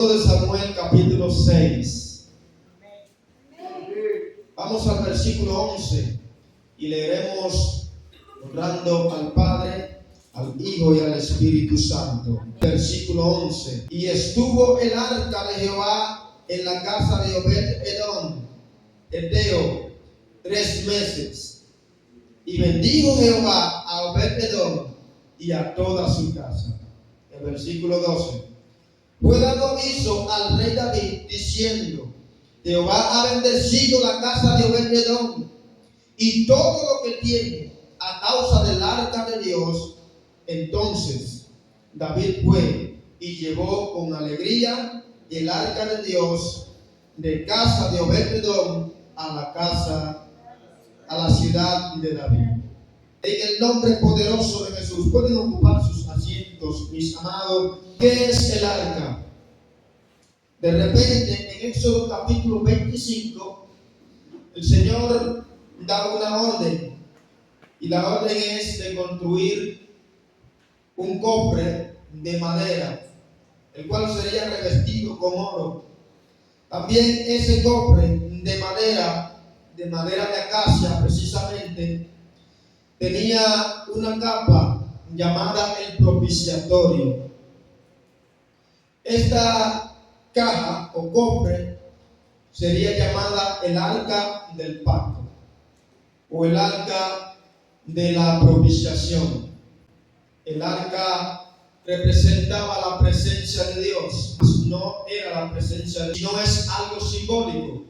De Samuel capítulo 6. Vamos al versículo 11 y leeremos honrando al Padre, al Hijo y al Espíritu Santo. Versículo 11. Y estuvo el arca de Jehová en la casa de Obed-Edom, Eteo, 3 meses. Y bendijo Jehová a Obed-Edom y a toda su casa. El versículo 12. Fue dando aviso al rey David diciendo: Jehová ha bendecido la casa de Obed-Edom y todo lo que tiene a causa del arca de Dios. Entonces David fue y llevó con alegría el arca de Dios de casa de Obed-Edom a la ciudad de David. En el nombre poderoso de Jesús, pueden ocupar sus asientos, mis amados. ¿Qué es el arca? De repente, en Éxodo capítulo 25, el Señor da una orden, y la orden es de construir un cofre de madera, el cual sería revestido con oro. También ese cofre de madera de acacia precisamente, tenía una capa llamada el propiciatorio. Esta caja o cofre sería llamada el arca del pacto o el arca de la propiciación. El arca representaba la presencia de Dios, no era la presencia de Dios, no es algo simbólico.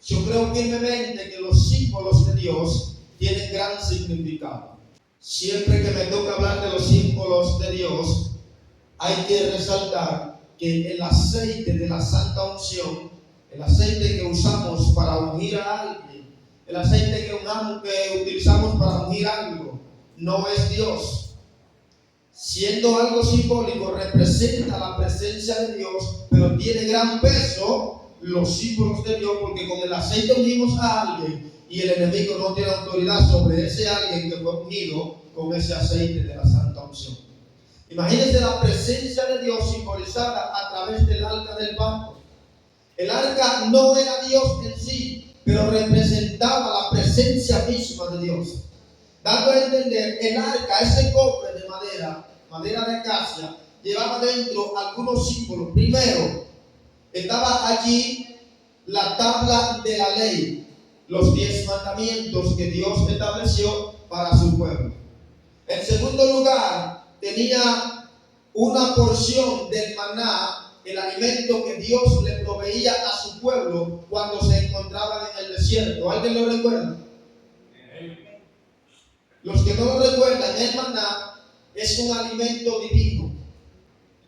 Yo creo firmemente que los símbolos de Dios tienen gran significado. Siempre que me toca hablar de los símbolos de Dios, hay que resaltar que el aceite de la santa unción, el aceite que usamos para ungir a alguien, el aceite que utilizamos para ungir algo, no es Dios. Siendo algo simbólico, representa la presencia de Dios, pero tiene gran peso los símbolos de Dios, porque con el aceite ungimos a alguien y el enemigo no tiene autoridad sobre ese alguien que fue unido con ese aceite de la santa unción. Imagínense la presencia de Dios simbolizada a través del arca del pacto. El arca no era Dios en sí, pero representaba la presencia misma de Dios. Dando a entender, el arca, ese cofre de madera de acacia, llevaba dentro algunos símbolos. Primero, estaba allí la tabla de la ley, los 10 mandamientos que Dios estableció para su pueblo. En segundo lugar, tenía una porción del maná, el alimento que Dios le proveía a su pueblo cuando se encontraban en el desierto. ¿Alguien lo recuerda? Los que no lo recuerdan, el maná es un alimento divino.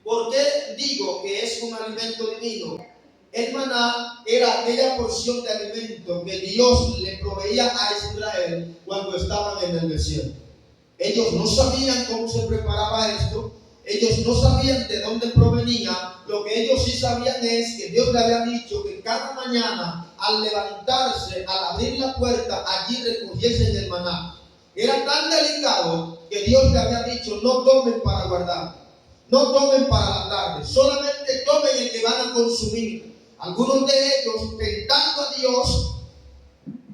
¿Por qué digo que es un alimento divino? El maná era aquella porción de alimento que Dios le proveía a Israel cuando estaban en el desierto. Ellos no sabían cómo se preparaba esto, ellos no sabían de dónde provenía. Lo que ellos sí sabían es que Dios le había dicho que cada mañana al levantarse, al abrir la puerta, allí recogiesen el maná. Era tan delicado que Dios le había dicho: no tomen para guardar, no tomen para la tarde, solamente tomen el que van a consumir. Algunos de ellos, tentando a Dios,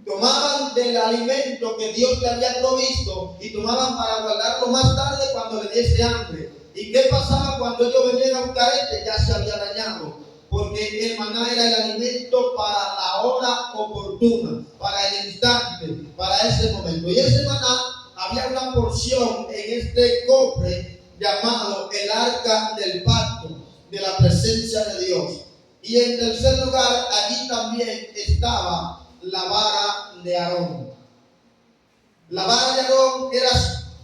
tomaban del alimento que Dios le había provisto y tomaban para guardarlo más tarde cuando le diese hambre. ¿Y qué pasaba cuando ellos venían a buscar ya se había dañado? Porque el maná era el alimento para la hora oportuna, para el instante, para ese momento. Y ese maná, había una porción en este cofre llamado el arca del pacto, de la presencia de Dios. Y en tercer lugar, allí también estaba la vara de Aarón. La vara de Aarón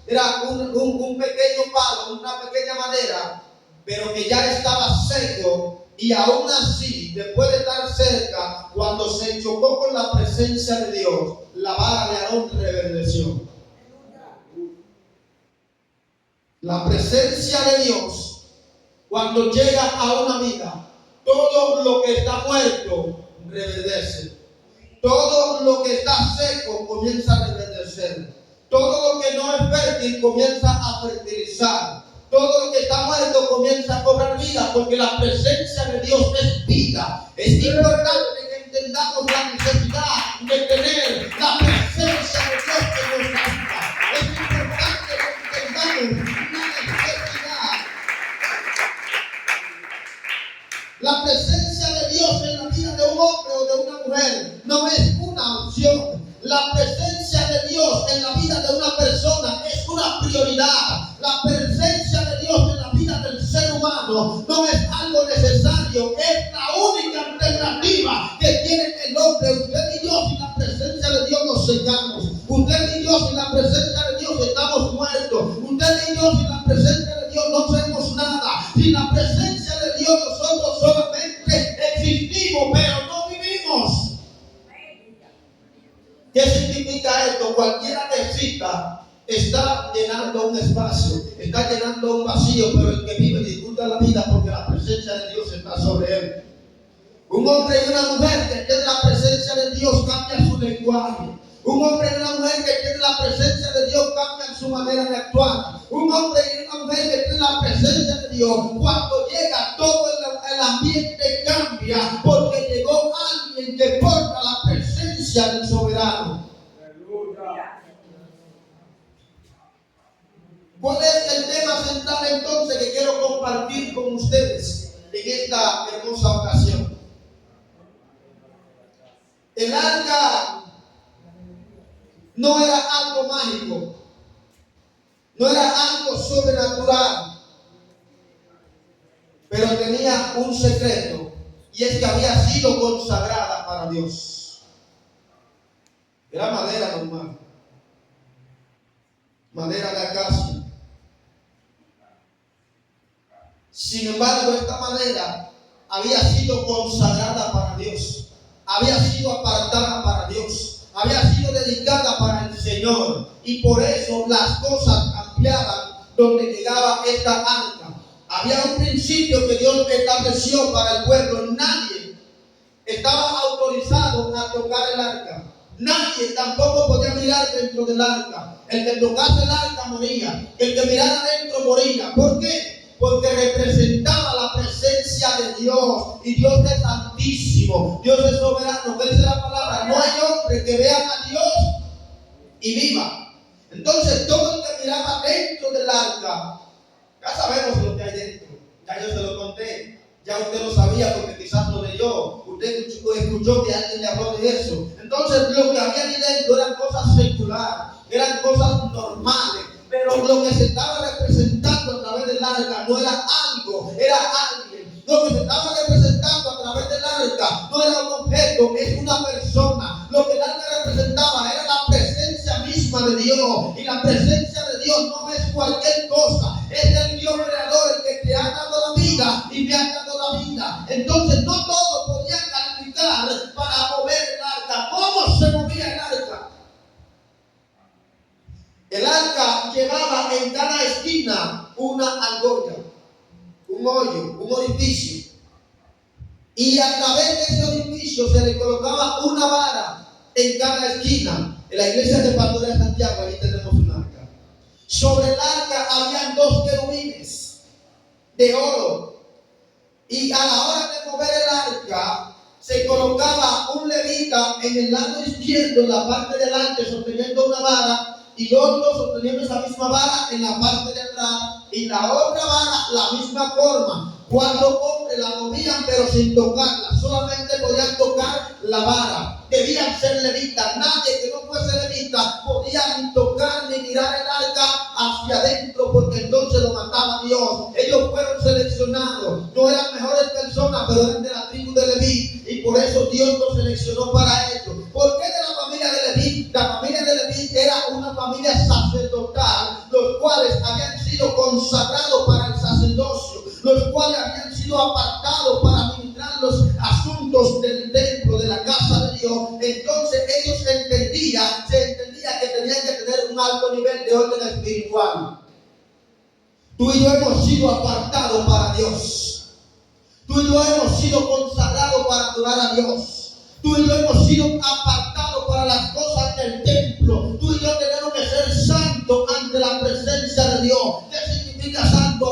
era un pequeño palo, una pequeña madera, pero que ya estaba seco, y aún así, después de estar cerca, cuando se chocó con la presencia de Dios, la vara de Aarón reverdeció. La presencia de Dios, cuando llega a una vida, todo lo que está muerto reverdece. Todo lo que está seco comienza a reverdecer. Todo lo que no es fértil comienza a fertilizar. Todo lo que está muerto comienza a cobrar vida, porque la presencia de Dios es vida. Es importante que entendamos la necesidad de tener la presencia de Dios en nuestra vida. Es importante que entendamos la necesidad. La presencia de Dios en la vida de un hombre o de una mujer no es una opción. La presencia de Dios en la vida de una persona es una prioridad. La presencia de Dios en la vida del ser humano no es algo necesario, es la única alternativa que tiene el hombre. Usted y yo, sin la presencia de Dios nos secamos. Usted y yo, sin la presencia de Dios estamos muertos. Usted y yo, sin la presencia de Dios no somos nada. Sin la presencia de Dios nosotros solamente existimos, pero no vivimos. ¿Qué significa esto? Cualquiera que exista está llenando un espacio, está llenando un vacío, pero el que vive disfruta la vida porque la presencia de Dios está sobre él. Un hombre y una mujer que tiene la presencia de Dios cambia su lenguaje. Un hombre y una mujer que tiene la presencia de Dios cambian su manera de actuar. Un hombre y una mujer que tiene la presencia de Dios, cuando llega todo el ambiente cambia, porque llegó alguien que porta la presencia del soberano. ¿Cuál es el tema central entonces que quiero compartir con ustedes en esta hermosa ocasión? El arca no era algo mágico, no era algo sobrenatural, pero tenía un secreto, y es que había sido consagrada para Dios. Era madera normal, madera de acacia. Sin embargo, esta madera había sido consagrada para Dios, había sido apartada para Dios, había sido dedicada para el Señor, y por eso las cosas cambiaban donde llegaba esta arca. Había un principio que Dios estableció para el pueblo: nadie estaba autorizado a tocar el arca. Nadie tampoco podía mirar dentro del arca. El que tocase el arca moría. El que mirara dentro moría. ¿Por qué? Porque representaba la presencia de Dios. Y Dios es santísimo. Dios es soberano. ¿Qué dice la palabra? No hay hombre que vea a Dios y viva. Entonces todo el que miraba dentro del arca, ya sabemos lo que hay dentro. Ya yo se lo conté. Ya usted lo sabía porque quizás lo leyó. Usted escuchó que alguien le habló de eso. Entonces lo que había ahí dentro eran cosas seculares, eran cosas normales. Pero lo que se estaba representando a través del arca no era algo, era alguien. Lo que se estaba representando a través del arca no era un objeto, es una persona. Lo que el arca representaba era la presencia misma de Dios. Y la presencia de Dios no es cualquier cosa. Es el Dios creador, el que te ha dado la vida y me ha dado la vida. Entonces no todos podían calificar para mover el arca. ¿Cómo se movía el arca? El arca llevaba en cada esquina una argolla, un hoyo, un orificio. Y a través de ese orificio se le colocaba una vara en cada esquina. En la iglesia de Pastor de Santiago, ahí tenemos un arca. Sobre el arca habían 2 querubines de oro. Y a la hora de mover el arca, se colocaba un levita en el lado izquierdo, en la parte de delante, sosteniendo una vara, y otro sosteniendo esa misma vara en la parte de atrás, y la otra vara la misma forma. 4 hombres la movían pero sin tocarla, solamente podían tocar la vara. Debían ser levitas. Nadie que no fuese levita podía ni tocar ni mirar el arca hacia adentro, porque entonces lo mataba Dios. Ellos fueron seleccionados, no eran mejores personas, pero eran de la tribu de Leví, y por eso Dios los seleccionó para ellos. ¿Por qué de la familia de Leví? La familia de Leví era una familia sacerdotal, los cuales habían sido consagrados para el sacerdocio, los cuales habían sido apartados para administrar los asuntos del templo, de la casa de Dios. Entonces ellos se entendía que tenían que tener un alto nivel de orden espiritual. Tú y yo hemos sido apartados para Dios. Tú y yo hemos sido consagrados para adorar a Dios. Tú y yo hemos sido apartados para las cosas del templo. Tú y yo tenemos que ser santos ante la presencia de Dios. ¿Qué significa santo?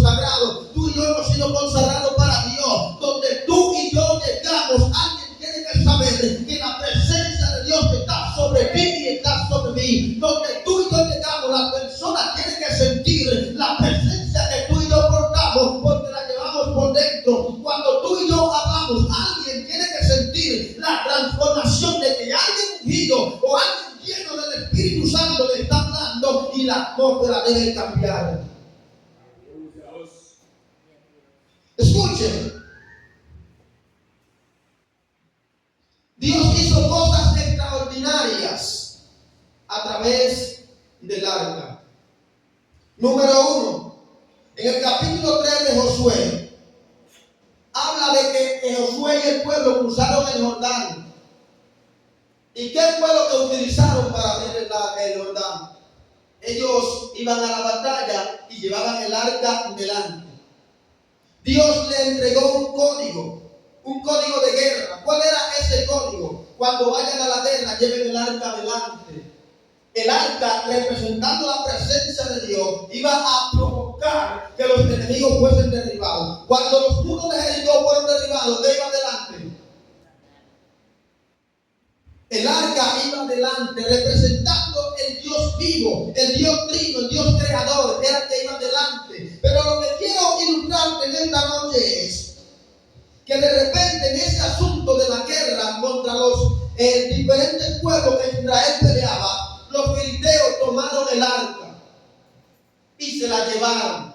consagrados. Tú y yo hemos sido consagrados para Dios. Donde tú y yo llegamos, alguien tiene que saber que la presencia de Dios está sobre ti y está sobre mí. Donde tú y yo llegamos, la persona tiene que sentir la presencia que tú y yo portamos, porque la llevamos por dentro. Cuando tú y yo hablamos, alguien tiene que sentir la transformación de que alguien ungido o alguien lleno del Espíritu Santo le está hablando y la atmósfera debe cambiar. Escuchen. Dios hizo cosas extraordinarias a través del arca. Número 1, en el capítulo 3 de Josué, habla de que Josué y el pueblo cruzaron el Jordán. ¿Y qué fue lo que utilizaron para abrir el Jordán? Ellos iban a la batalla y llevaban el arca delante. Dios le entregó un código de guerra. ¿Cuál era ese código? Cuando vayan a la guerra, lleven el arca delante. El arca, representando la presencia de Dios, iba a provocar que los enemigos fuesen derribados. Cuando los muros de Jericó fueron derribados, ¿qué iba delante? El arca iba delante, representando el Dios vivo, el Dios trino, el Dios creador, era el que iba delante. Pero lo que quiero ilustrarte en esta noche es que de repente en ese asunto de la guerra contra los diferentes pueblos que Israel peleaba, los filisteos tomaron el arca y se la llevaron.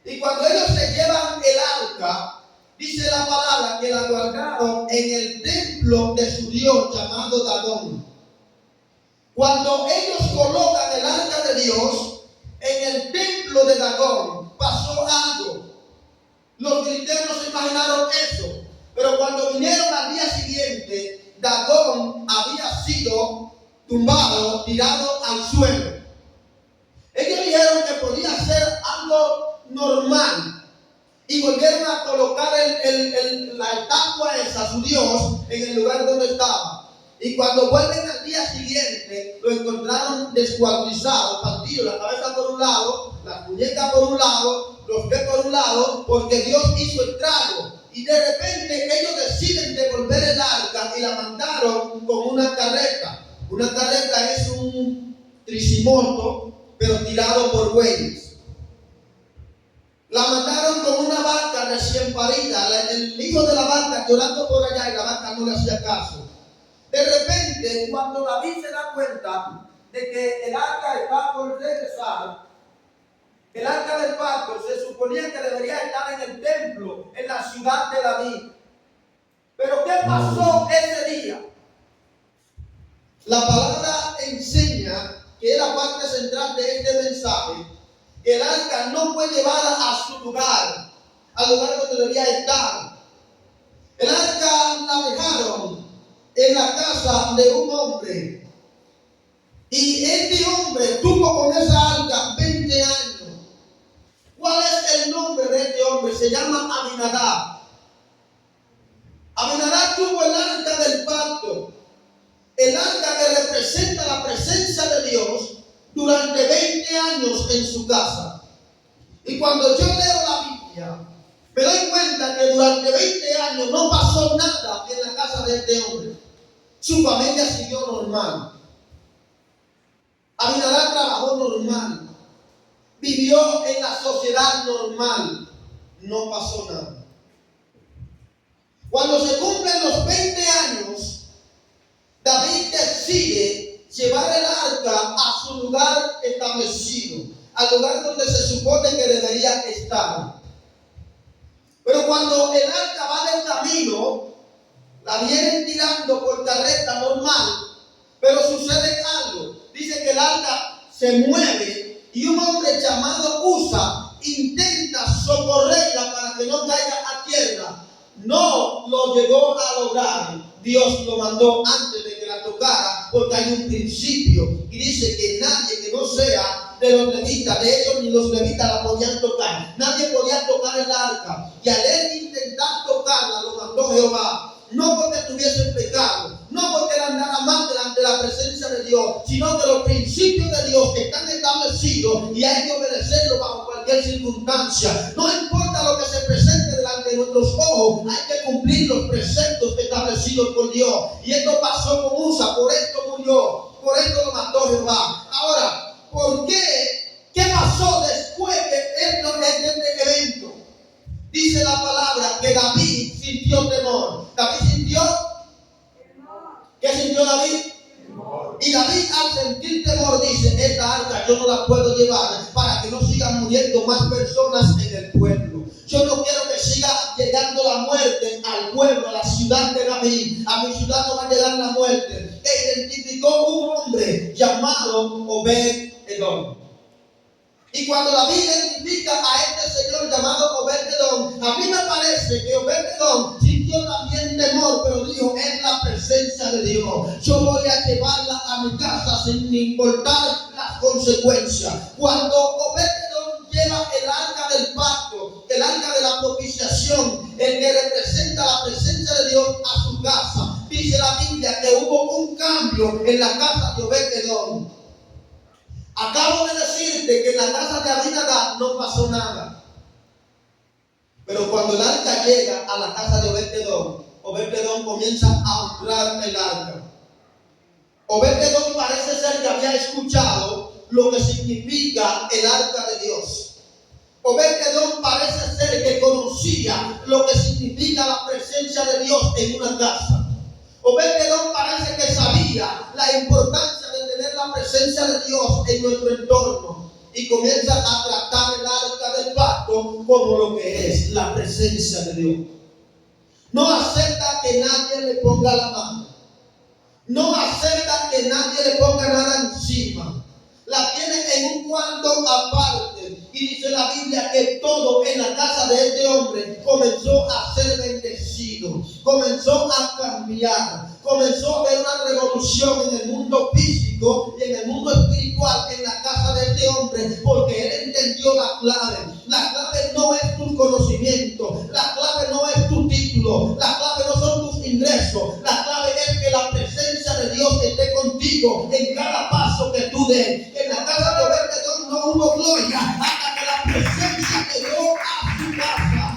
Y cuando ellos se llevan el arca, dice la palabra que la guardaron en el templo de su Dios llamado Dagón. Cuando ellos colocan el arca de Dios en el templo de Dagón, pasó algo. Los filisteos no se imaginaron eso, pero cuando vinieron al día siguiente, Dagón había sido tumbado, tirado al suelo. Ellos dijeron que podía ser algo normal. Y volvieron a colocar la estatua esa, su Dios, en el lugar donde estaba. Y cuando vuelven al día siguiente, lo encontraron descuartizado, partido, la cabeza por un lado, la muñeca por un lado, los pies por un lado, porque Dios hizo el trago. Y de repente ellos deciden devolver el arca y la mandaron con una carreta. Una carreta es un tricimoto, pero tirado por bueyes. La mandaron con una vaca recién parida. El hijo de la vaca llorando por allá y la vaca no le hacía caso. De repente, cuando David se da cuenta de que el arca está por regresar, el arca del pacto se suponía que debería estar en el templo, en la ciudad de David. Pero ¿qué pasó ese día? La palabra enseña, que es la parte central de este mensaje, que el arca no fue llevada a su lugar, al lugar donde debía estar. El arca la dejaron en la casa de un hombre. Y este hombre tuvo con esa arca 20 años. ¿Cuál es el nombre de este hombre? Se llama Aminadab. Aminadab tuvo el arca del pacto. El arca que representa la presencia de Dios durante 20 años en su casa. Y cuando yo leo la Biblia, me doy cuenta que durante 20 años no pasó nada en la casa de este hombre. Su familia siguió normal. Aminadab trabajó normal. Vivió en la sociedad normal. No pasó nada. Cuando se cumplen los 20 años, David decide llevar el arca a su lugar establecido, al lugar donde se supone que debería estar. Pero cuando el arca va del camino, la vienen tirando por carreta normal, pero sucede algo. Dice que el arca se mueve y un hombre llamado Usa intenta socorrerla para que no caiga a tierra. No lo llegó a lograr. Dios lo mandó antes de que la tocara, porque hay un principio y dice que nadie que no sea de los levitas, de hecho ni los levitas la podían tocar, nadie podía tocar el arca. Y al él intentar tocarla, lo mandó Jehová, no porque tuviese pecado, no porque él andara mal delante de la presencia de Dios, sino que los principios de Dios están establecidos y hay que obedecerlos bajo cualquier circunstancia. circunstancia, no importa lo que se presente delante de nuestros ojos, hay que cumplir los preceptos establecidos por Dios. Y esto pasó con Usa, por esto murió, por esto lo mató Jehová. Ahora, ¿por qué? ¿Qué pasó después de este evento? Dice la palabra que David sintió temor. ¿David sintió? ¿Qué sintió David? Y David, al sentir temor, dice: esta arca yo no la puedo llevar para que no sigan muriendo más personas en el pueblo. Yo no quiero que siga llegando la muerte al pueblo, a la ciudad de David. A mi ciudad no va a llegar la muerte. E identificó un hombre llamado Obed-Edom. Y cuando David identifica a este señor llamado Obed-Edom, a mí me parece que Obed-Edom sintió también temor, pero dijo: es la presencia de Dios. Yo voy a llevarla a mi casa sin importar las consecuencias. Cuando Obed-Edom lleva el arca del pacto, el arca de la propiciación, el que representa la presencia de Dios, a su casa, dice la Biblia que hubo un cambio en la casa de Obed-Edom. Acabo de decirte que en la casa de Abinadab no pasó nada. Pero cuando el arca llega a la casa de Obed-Edom, Obed-Edom comienza a honrar el arca. Obed-Edom parece ser que había escuchado lo que significa el arca de Dios. Obed-Edom parece ser que conocía lo que significa la presencia de Dios en una casa. Obed-Edom parece que sabía la importancia de tener la presencia de Dios en nuestro entorno, y comienza a tratar el arca del pacto como lo que es la presencia de Dios. No acepta que nadie le ponga la mano, no acepta que nadie le ponga nada encima. La tiene en un cuarto aparte, y dice la Biblia que todo en la casa de este hombre comenzó a ser bendecido, comenzó a cambiar, comenzó a haber una revolución en el mundo físico y en el mundo espiritual en la casa de este hombre, porque él entendió la clave. La clave no es tu conocimiento, la clave no es tu título, la clave no son tus ingresos, la clave es que la presencia de Dios esté contigo en cada paso que tú des. En la casa de Obed-Edom no hubo gloria hasta que la presencia llegó a su casa.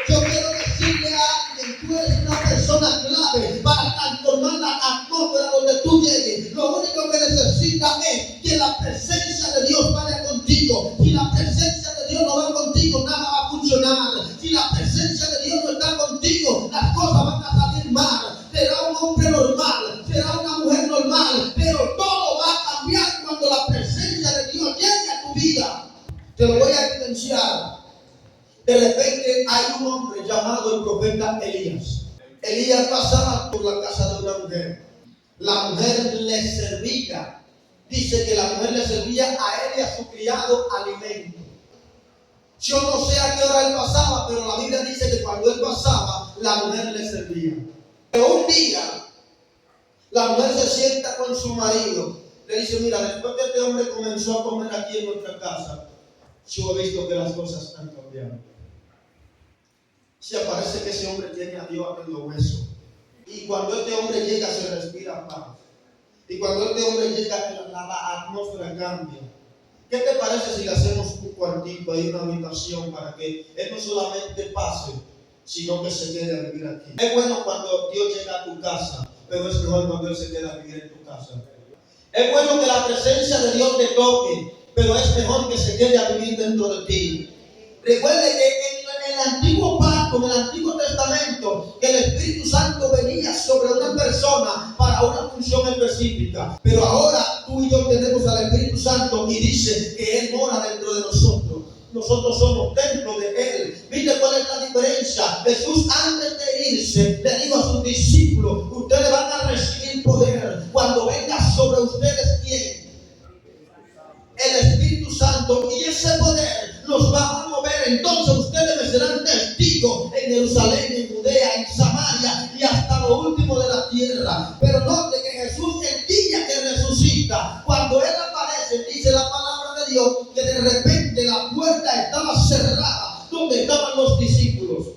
Yo quiero decirle a alguien: tú eres una persona clave para transformar la atmósfera donde tú llegues. Lo único que necesitas es que la presencia de Dios vaya contigo. Si la presencia de Dios no va contigo, nada va a funcionar. Si la presencia de Dios no está contigo, las cosas van a salir mal. Será un hombre normal, será una mujer normal, pero todo va a cambiar cuando la presencia de Dios llegue a tu vida. Te lo voy a evidenciar. De repente hay un hombre llamado el profeta Elías. Elías pasaba por la casa de una mujer. La mujer le servía. Dice que la mujer le servía a él y a su criado alimento. Yo no sé a qué hora él pasaba, pero la Biblia dice que cuando él pasaba, la mujer le servía. Pero un día, la mujer se sienta con su marido. Le dice: mira, después que este hombre comenzó a comer aquí en nuestra casa, yo he visto que las cosas han cambiado. Se parece que ese hombre tiene a Dios en los huesos. Y cuando este hombre llega, se respira paz. Y cuando este hombre llega, la atmósfera cambia. ¿Qué te parece si le hacemos un cuartito ahí, una habitación, para que él no solamente pase, sino que se quede a vivir aquí? Es bueno cuando Dios llega a tu casa, pero es mejor cuando Él se queda a vivir en tu casa. Es bueno que la presencia de Dios te toque, pero es mejor que se quede a vivir dentro de ti. Recuerde que en el antiguo pacto, en el Antiguo Testamento, que el Espíritu Santo venía sobre una persona para una función específica. Pero ahora tú y yo tenemos al Espíritu Santo y dice que Él mora dentro de nosotros. Nosotros somos templo de Él. ¿Viste cuál es la diferencia? Jesús, antes de irse, le dijo a sus discípulos: ustedes van a recibir poder cuando venga sobre ustedes ¿quién? El Espíritu Santo, y ese poder los va a mover. Entonces ustedes me serán testigos en Jerusalén, en Judea, en Samaria y hasta lo último de la tierra. Pero note que Jesús, el día que resucita, cuando Él aparece, dice la palabra de Dios que de repente la puerta estaba cerrada donde estaban los discípulos.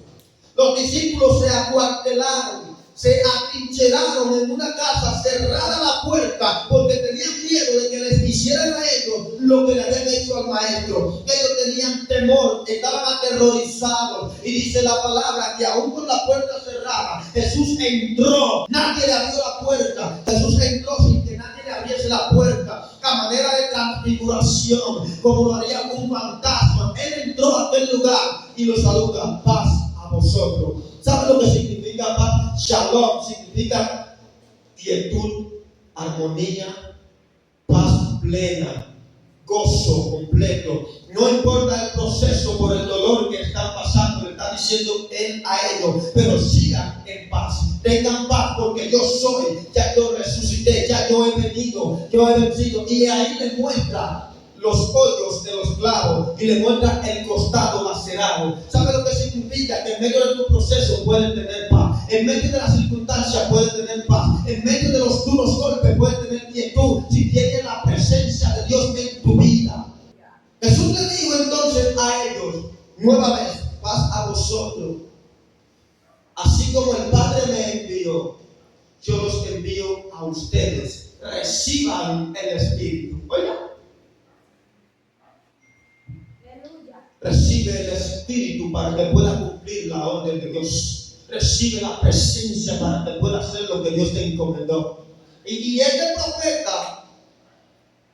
Los discípulos se acuartelaron, se atrincheraron en una casa, cerrada la puerta, porque tenían miedo de que les hicieran a ellos lo que le habían hecho al maestro. Ellos tenían temor, estaban aterrorizados. Y dice la palabra que aún con la puerta cerrada, Jesús entró. Nadie le abrió la puerta. Jesús entró sin que nadie le abriese la puerta. A manera de transfiguración, como lo haría un fantasma. Él entró a aquel lugar y lo saluda: paz a vosotros. ¿Sabe lo que significa paz? Shalom significa quietud, armonía, paz plena, gozo completo. No importa el proceso por el dolor que están pasando, le está diciendo él a ellos, pero sigan en paz. Tengan paz porque yo soy, ya yo resucité, ya yo he venido, yo he vencido. Y ahí le muestra los hoyos de los clavos y le muestra el costado lacerado. ¿Sabe lo que significa? Que en medio de tu proceso puedes tener paz. En medio de las circunstancias puedes tener paz. En medio de los duros golpes puedes tener quietud si tienes la presencia de Dios en tu vida. Jesús le dijo entonces a ellos, nueva vez, paz a vosotros. Así como el Padre me envió, yo los envío a ustedes. Reciban el Espíritu. Oiga. Recibe el Espíritu para que pueda cumplir la orden de Dios. Recibe la presencia para que pueda hacer lo que Dios te encomendó. Y este profeta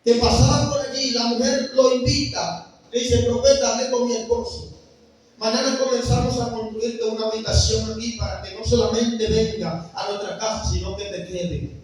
que pasaba por allí, la mujer lo invita. Le dice: profeta, hablé con mi esposo. Mañana comenzamos a construirte una habitación aquí para que no solamente venga a nuestra casa, sino que te quede.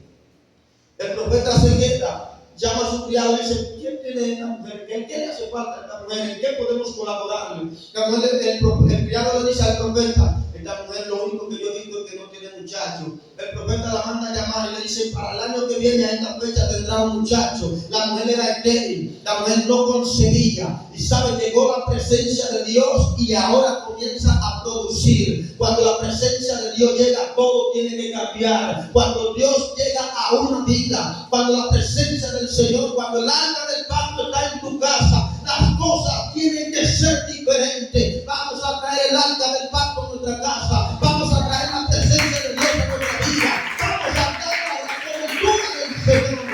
El profeta se queda, llama a su criado y dice: ¿quién tiene esta mujer? ¿Qué le hace falta a esta mujer? ¿En qué podemos colaborarle? El criado le dice al profeta: esta mujer, lo único que yo he visto es que no tiene muchacho. El profeta la manda a llamar y le dice: para el año que viene a esta fecha tendrá un muchacho. La mujer era estéril, la mujer no concebía. Y sabe, llegó la presencia de Dios y ahora comienza a producir. Cuando la presencia de Dios llega, todo tiene que cambiar. Cuando Dios llega a una vida, cuando la presencia del Señor, cuando el arca del pacto está en tu casa, las cosas tienen que ser diferentes. Vamos a traer el arca del pacto a nuestra casa. Vamos a traer la presencia de Dios en nuestra vida. Vamos a traer la cobertura del Señor.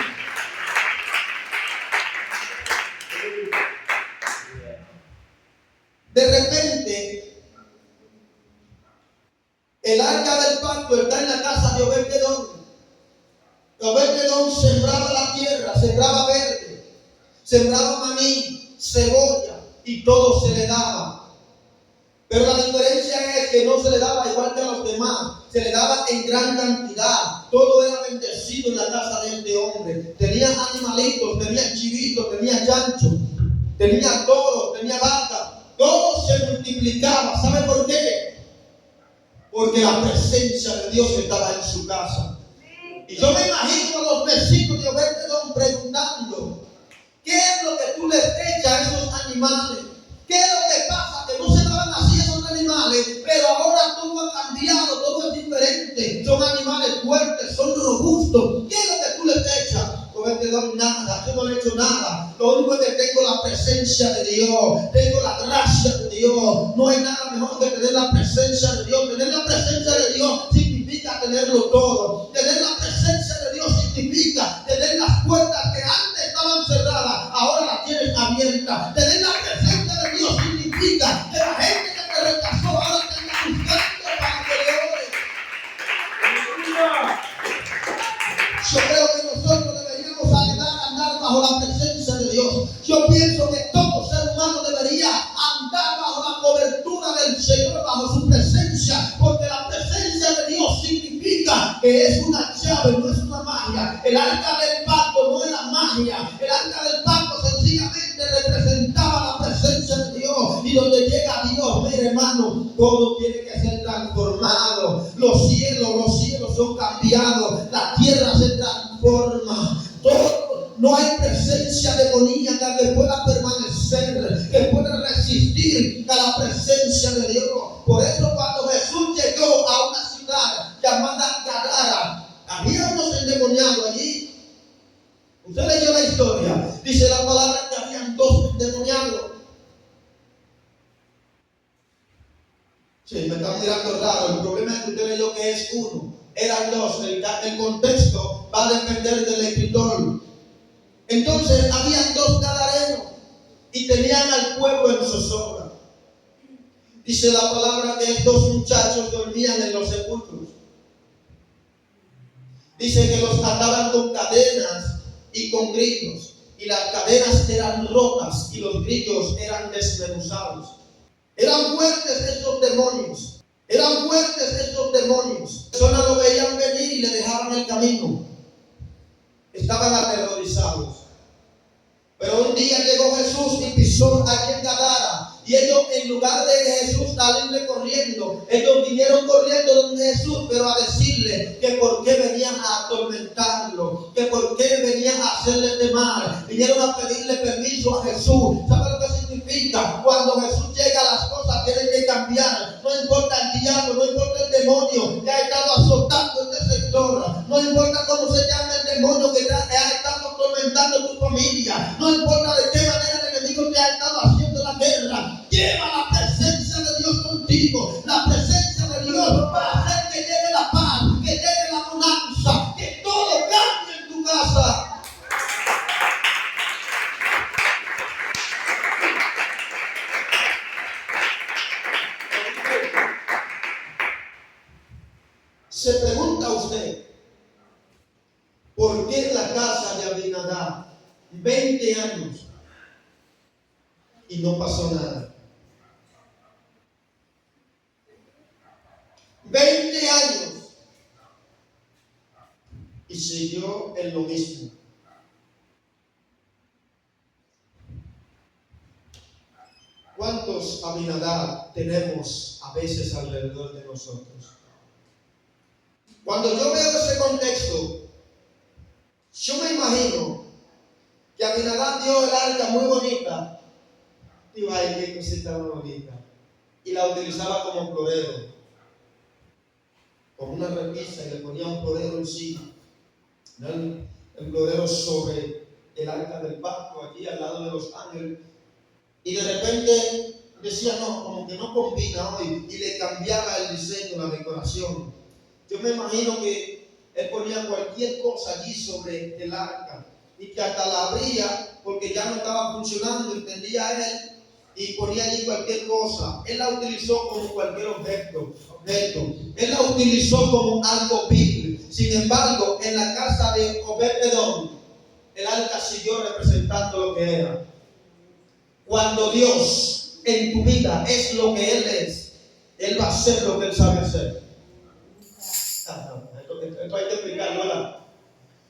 De repente, el arca del pacto está en la casa de Obed-Edom. Obed-Edom sembraba la tierra, sembraba verde, sembraba maní, cebolla, y todo se le daba. Pero la diferencia es que no se le daba igual que a los demás, se le daba en gran cantidad. Todo era bendecido en la casa de este hombre. Tenía animalitos, tenía chivitos, tenía chanchos, tenía toros, tenía vacas. Todo se multiplicaba. ¿Sabe por qué? Porque la presencia de Dios estaba en su casa. Y yo me imagino a los vecinos de Obed-Edom preguntando: ¿qué es lo que tú les echas a esos animales? ¿Qué es lo que pasa? Que no se daban así esos animales, pero ahora todo ha cambiado, todo es diferente. Son animales fuertes, son robustos. ¿Qué es lo que tú les echas? Obed-Edom: nada, yo no le echo nada. Lo único es que tengo la presencia de Dios, tengo la gracia de Dios. No hay nada mejor que tener la presencia de Dios. Tener la presencia de Dios significa tenerlo todo. Tener la presencia de Dios significa tener las puertas que antes estaban cerradas, ahora las tienes abiertas. Tener la presencia de Dios significa que la gente que te rechazó ahora te está buscando para que le ores. Yo creo que nosotros deberíamos andar bajo la presencia de Dios. Yo pienso que todo ser humano debería andar bajo la cobertura del Señor, bajo su presencia, porque la presencia de Dios significa que es una llave, no es una magia. El arca del pacto no era magia. El arca del pacto sencillamente representaba la presencia de Dios. Y donde llega Dios, mire hermano, todo tiene que ser transformado. Los cielos son cambiados. La tierra se transforma. Todo, no hay presencia demoníaca que pueda permanecer, que pueda resistir a la presencia de Dios. Por eso cuando Jesús llegó a una ciudad llamada Gadara, había unos endemoniados allí. Usted leyó la historia. Dice la palabra que habían 2 endemoniados. Sí, me están mirando raro. El problema es que usted leyó que es uno. Eran 2. El contexto va a depender del escritor. Entonces habían dos gadarenos y tenían al pueblo en zozobra. Dice la palabra que estos muchachos dormían en los sepulcros. Dice que los ataban con cadenas y con grillos. Y las cadenas eran rotas y los grillos eran desmenuzados. Eran fuertes estos demonios. Eran fuertes estos demonios. Las personas lo veían venir y le dejaban el camino. Estaban aterrorizados. Pero un día llegó Jesús y pisó allí en Gadara. Y ellos, en lugar de Jesús salirle corriendo, ellos vinieron corriendo donde Jesús, pero a decirle que por qué venían a atormentarlo, que por qué venían a hacerle temar. Vinieron a pedirle permiso a Jesús. ¿Sabe lo que significa? Cuando Jesús llega, las cosas tienen que cambiar. No importa el diablo, no importa el demonio que ha estado azotando este sector. No importa cómo se llama el demonio que ha estado atormentando tu familia. No importa de qué manera el enemigo te ha estado haciendo la guerra. Lleva la presencia de Dios contigo. La presencia de Dios va a hacer que llegue la paz, que llegue la bonanza, que todo cambie en tu casa. Se pregunta usted, ¿por qué en la casa de Abinadab 20 años y no pasó nada? 20 años y siguió en lo mismo. ¿Cuántos Abinadab tenemos a veces alrededor de nosotros? Cuando yo veo ese contexto, yo me imagino que Abinadab dio el arca muy bonita. Digo, ay, qué cosita muy bonita. Y la utilizaba como florero, con una repisa, y le ponía un florero encima. El florero sobre el arca del pacto, aquí al lado de los ángeles. Y de repente decía, no, como que no combina hoy. Y le cambiaba el diseño, la decoración. Yo me imagino que él ponía cualquier cosa allí sobre el arca. Y que hasta la abría, porque ya no estaba funcionando, entendía él. Y ponía allí cualquier cosa. Él la utilizó como cualquier objeto. Él la utilizó como algo vil. Sin embargo, en la casa de Obed-Edom, el arca siguió representando lo que era. Cuando Dios en tu vida es lo que Él es, Él va a hacer lo que Él sabe hacer. Esto hay que explicarlo, ¿verdad?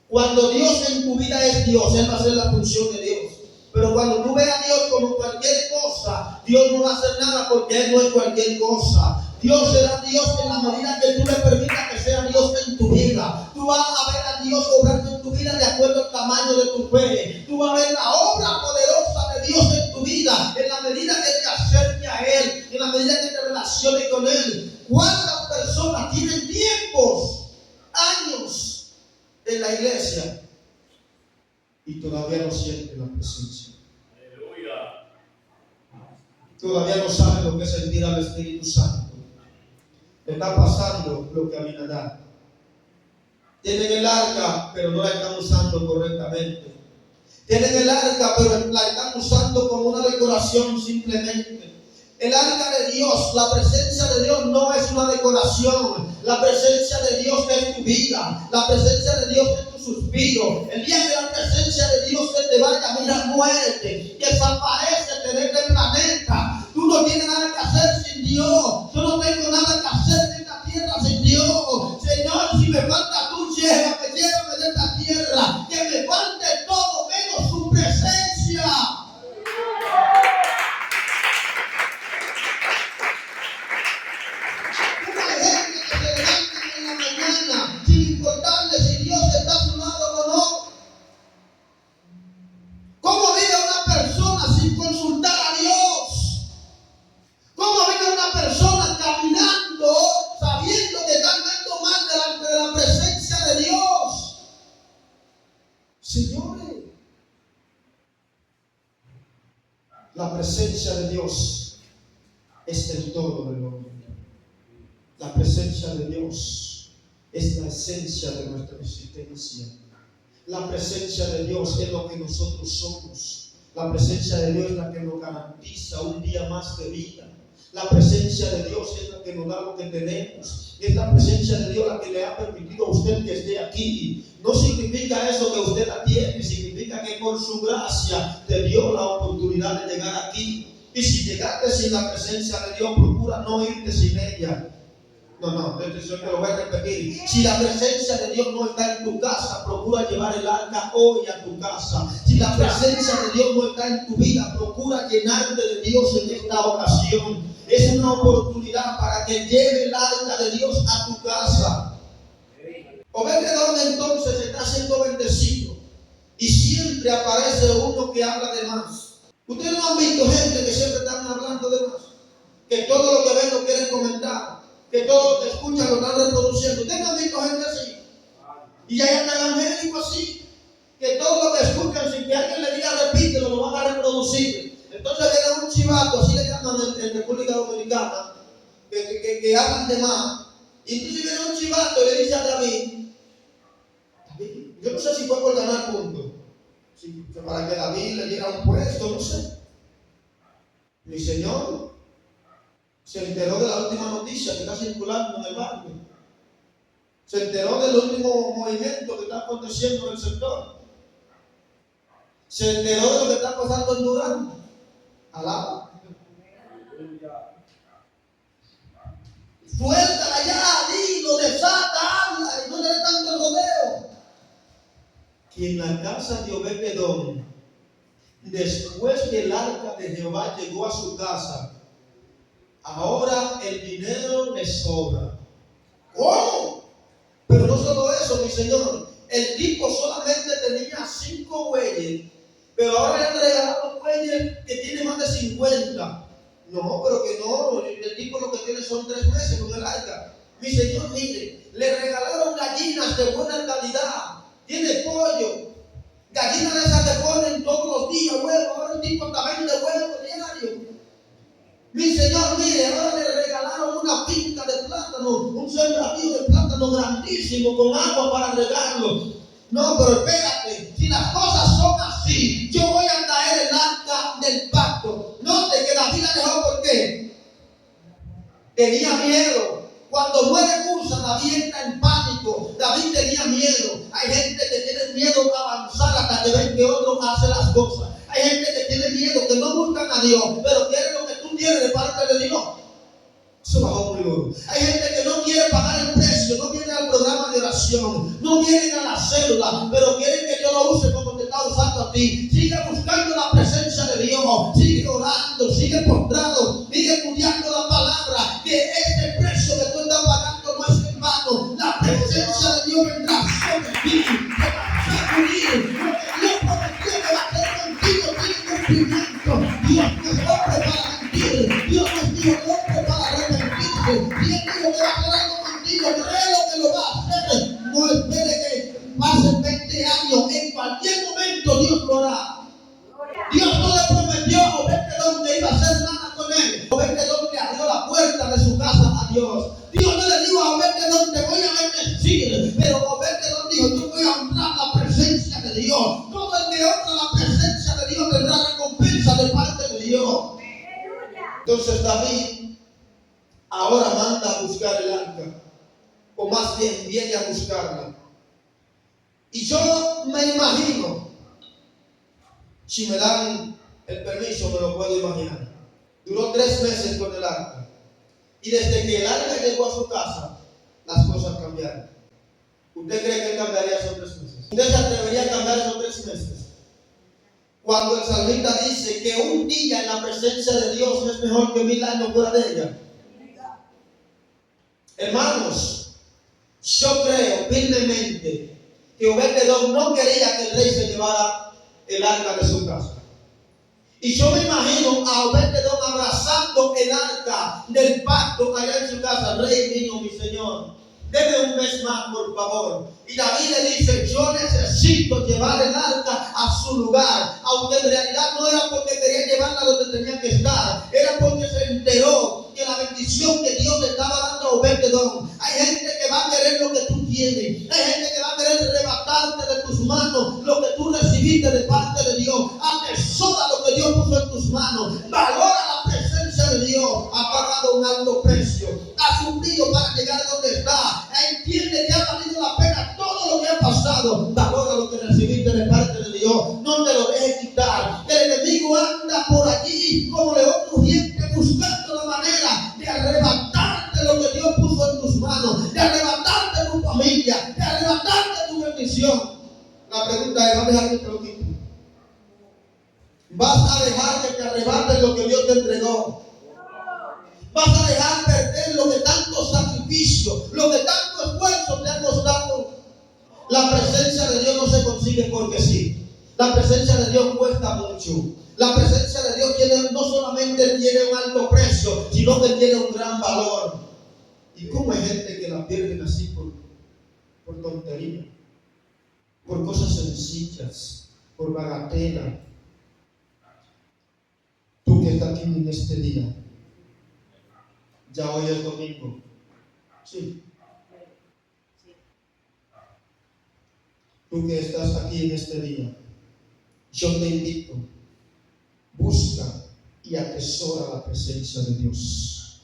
Cuando Dios en tu vida es Dios, Él va a hacer la función de Dios. Pero cuando tú ves a Dios como cualquier cosa, Dios no va a hacer nada, porque Él no es cualquier cosa. Dios será Dios en la medida que tú le permitas que sea Dios en tu vida. Tú vas a ver a Dios obrando en tu vida de acuerdo al tamaño de tu fe. Tú vas a ver la obra poderosa de Dios en tu vida en la medida que te acerques a Él, en la medida que te relaciones con Él. ¿Cuántas personas tienen tiempos, años en la iglesia y todavía no sienten la presencia? Aleluya. Todavía no saben lo que es sentir al Espíritu Santo. Le está pasando lo que a Abinadab. Tienen el arca, pero no la están usando correctamente. Tienen el arca, pero la están usando como una decoración simplemente. El arca de Dios, la presencia de Dios no es una decoración. La presencia de Dios es tu vida. La presencia de Dios es tu suspiro. El día que la presencia de Dios se te vaya, mira, muerte, desaparece de este planeta. Tú no tienes nada que hacer sin Dios. Yo no tengo nada que hacer en esta tierra sin Dios. Señor, si me falta tú, llévame de esta tierra. Que me falte todo menos su presencia. Sin importarle si Dios está a su lado o no. ¿Cómo vive una persona sin consultar a Dios? ¿Cómo vive una persona caminando sabiendo que está andando mal delante de la presencia de Dios? Señores, la presencia de Dios es el todo del hombre. La presencia de Dios es la esencia de nuestra existencia. La presencia de Dios es lo que nosotros somos. La presencia de Dios es la que nos garantiza un día más de vida. La presencia de Dios es la que nos da lo que tenemos. Es la presencia de Dios la que le ha permitido a usted que esté aquí. No significa eso que usted la tiene, significa que por su gracia te dio la oportunidad de llegar aquí. Y si llegaste sin la presencia de Dios, procura no irte sin ella. No, yo te lo voy a repetir. Si la presencia de Dios no está en tu casa, procura llevar el arca hoy a tu casa. Si la presencia de Dios no está en tu vida, procura llenarte de Dios en esta ocasión. Es una oportunidad para que lleve el arca de Dios a tu casa. Obed-Edom entonces está siendo bendecido y siempre aparece uno que habla de más. Ustedes no han visto gente que siempre están hablando de más, que todo lo que ven lo quieren comentar, que todo lo que escuchan lo están reproduciendo. Ustedes no han visto gente así. Y hay hasta evangélicos así, que todo lo que escuchan sin que alguien le diga repítelo, lo van a reproducir. Entonces viene un chivato, así le llaman en República Dominicana, que hablan de más. Y entonces viene un chivato y le dice a David, yo no sé si fue por ganar puntos, para que David le diera un puesto, no sé. Mi señor se enteró de la última noticia que está circulando en el barrio. Se enteró del último movimiento que está aconteciendo en el sector. Se enteró de lo que está pasando en Durán. Alaba. Suéltala ya, dilo, desata, habla, y no le dé tanto rodeo. Que en la casa de Obed-Edom, después que el arca de Jehová llegó a su casa, ahora el dinero le sobra. ¿Cómo? Pero no solo eso, mi señor. El tipo solamente tenía 5 bueyes, pero ahora le han regalado bueyes que tiene más de 50. No, pero que no. El tipo lo que tiene son 3 meses con el arca. Mi señor, mire, le regalaron gallinas de buena calidad. Tiene pollo. Gallinas de esas que ponen todos los días huevos. Ahora el tipo está vende huevos diario. Mi señor, mire, ahora le regalaron una finca de plátano, un sembradío de plátano grandísimo con agua para regarlo. No, pero espérate, si las cosas son así, yo voy a traer el arca del pacto. Note que David la dejó, ¿por qué? Tenía miedo. Cuando muere Usa, David entra en pánico. David tenía miedo. Hay gente que tiene miedo a avanzar hasta que ven que otro hace las cosas. Hay gente que tiene miedo, que no buscan a Dios, pero quieren lo que tú tienes de parte de Dios. Eso bajó muy duro. Hay gente que no quiere pagar el precio, no viene al programa de oración, no vienen a la célula, pero quieren que Dios lo use como te está usando a ti. Sigue buscando la presencia de Dios, sigue orando, sigue postrado, sigue estudiando la palabra, que este precio que tú estás pagando no es en vano. La presencia de Dios vendrá sobre ti, te va a sacudir. Lo que Dios prometió que va a hacer contigo tiene cumplimiento. Dios no es hombre para mentir, Dios no es Dios hombre para arrepentirse. Si Él dijo que va a hacer algo contigo, créelo que lo va a hacer. No espere que pasen 20 años, en cualquier momento Dios lo hará. Dios no le prometió a Obed-Edom que iba a hacer nada con él. Obed-Edom le abrió la puerta de su casa a Dios. Dios no le dijo a Obed-Edom, te voy a bendecir, pero Obed-Edom dijo, yo voy a honrar la presencia de Dios. Todo el que honra la presencia de Dios tendrá recompensa de parte de Dios. Entonces David ahora manda a buscar el arca, o más bien viene a buscarla. Y yo me imagino, si me dan el permiso, me lo puedo imaginar. Duró 3 meses con el arca. Y desde que el arca llegó a su casa, las cosas cambiaron. ¿Usted cree que él cambiaría esos 3 meses? ¿Usted se atrevería a cambiar esos 3 meses? Cuando el salmista dice que un día en la presencia de Dios es mejor que 1000 años fuera de ella. Hermanos, yo creo firmemente que Obed-Edom no quería que el rey se llevara el arca de su casa. Y yo me imagino a Obed-Edom abrazando el arca del pacto allá en su casa. Rey mío, mi señor, deme un mes más, por favor. Y David le dice, yo necesito llevar el arca a su lugar. Aunque en realidad no era porque quería llevarla donde tenía que estar, era porque se enteró que la bendición que Dios le estaba dando a Obed-Edom. Hay gente que va a querer lo que tú tienes. Hay gente que va a querer arrebatarte de tus manos pagado un alto precio, ha sufrido para llegar a donde está, entiende que ha valido la pena todo lo que ha pasado, valora lo que recibiste de parte de Dios, no te lo dejes quitar. El enemigo anda por allí como león rugiente buscando la manera de arrebatarte lo que Dios puso en tus manos, de arrebatarte tu familia, de arrebatarte tu bendición. La pregunta es, ¿vas a dejar que te lo quite? ¿Vas a dejar que te arrebaten lo que Dios te entregó? ¿Vas a dejar perder lo que tanto sacrificio, lo que tanto esfuerzo te ha costado? La presencia de Dios no se consigue porque sí. La presencia de Dios cuesta mucho. La presencia de Dios no solamente tiene un alto precio, sino que tiene un gran valor. ¿Y cómo hay gente que la pierden así por tontería? Por cosas sencillas, por bagatela. Tú que estás aquí en este día, ya hoy es domingo. Sí. Tú que estás aquí en este día, yo te invito, busca y atesora la presencia de Dios.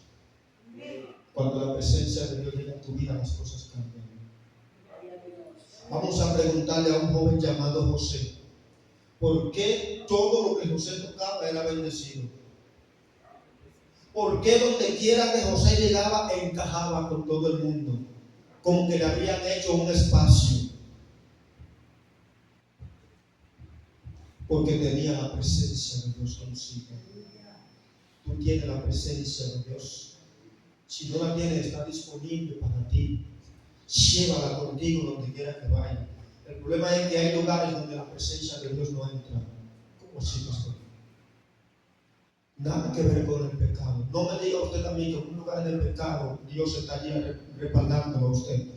Cuando la presencia de Dios llega a tu vida, las cosas cambian. Vamos a preguntarle a un joven llamado José, ¿por qué todo lo que José tocaba era bendecido? ¿Por qué donde quiera que José llegaba encajaba con todo el mundo? Como que le habían hecho un espacio. Porque tenía la presencia de Dios consigo. Tú tienes la presencia de Dios. Si no la tienes, está disponible para ti. Llévala contigo donde quiera que vaya. El problema es que hay lugares donde la presencia de Dios no entra. ¿Cómo así, pastor? Nada que ver con el pecado. No me diga usted también que en un lugar del pecado Dios está allí respaldándolo a usted.